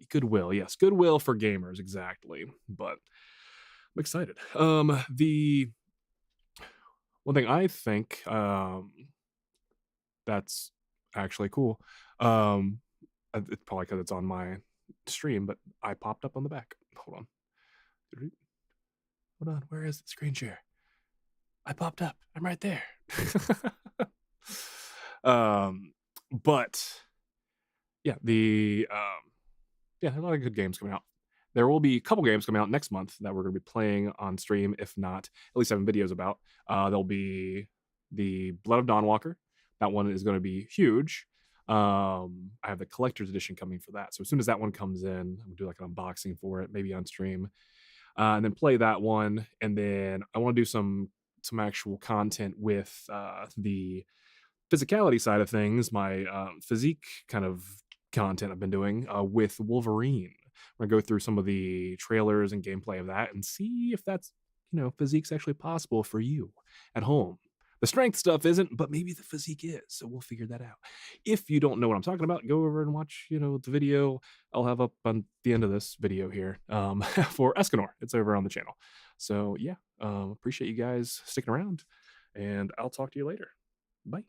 Goodwill, yes, goodwill for gamers, exactly. But I'm excited. The one thing I think that's actually cool. It's probably because it's on my stream, but I popped up on the back. Hold on. Where is the screen share? I popped up. I'm right there. But yeah, a lot of good games coming out. There will be a couple games coming out next month that we're going to be playing on stream, if not at least having videos about. There'll be the Blood of Dawnwalker. That one is going to be huge. I have the collector's edition coming for that. So as soon as that one comes in, I'm going to do like an unboxing for it, maybe on stream, and then play that one. And then I want to do some actual content with the physicality side of things, my physique kind of content I've been doing with Wolverine. We're gonna go through some of the trailers and gameplay of that and see if that's, you know, physique's actually possible for you at home. The strength stuff isn't, but maybe the physique is. So we'll figure that out. If you don't know what I'm talking about, go over and watch, you know, the video I'll have up on the end of this video here for Escanor. It's over on the channel. So yeah, appreciate you guys sticking around, and I'll talk to you later. Bye.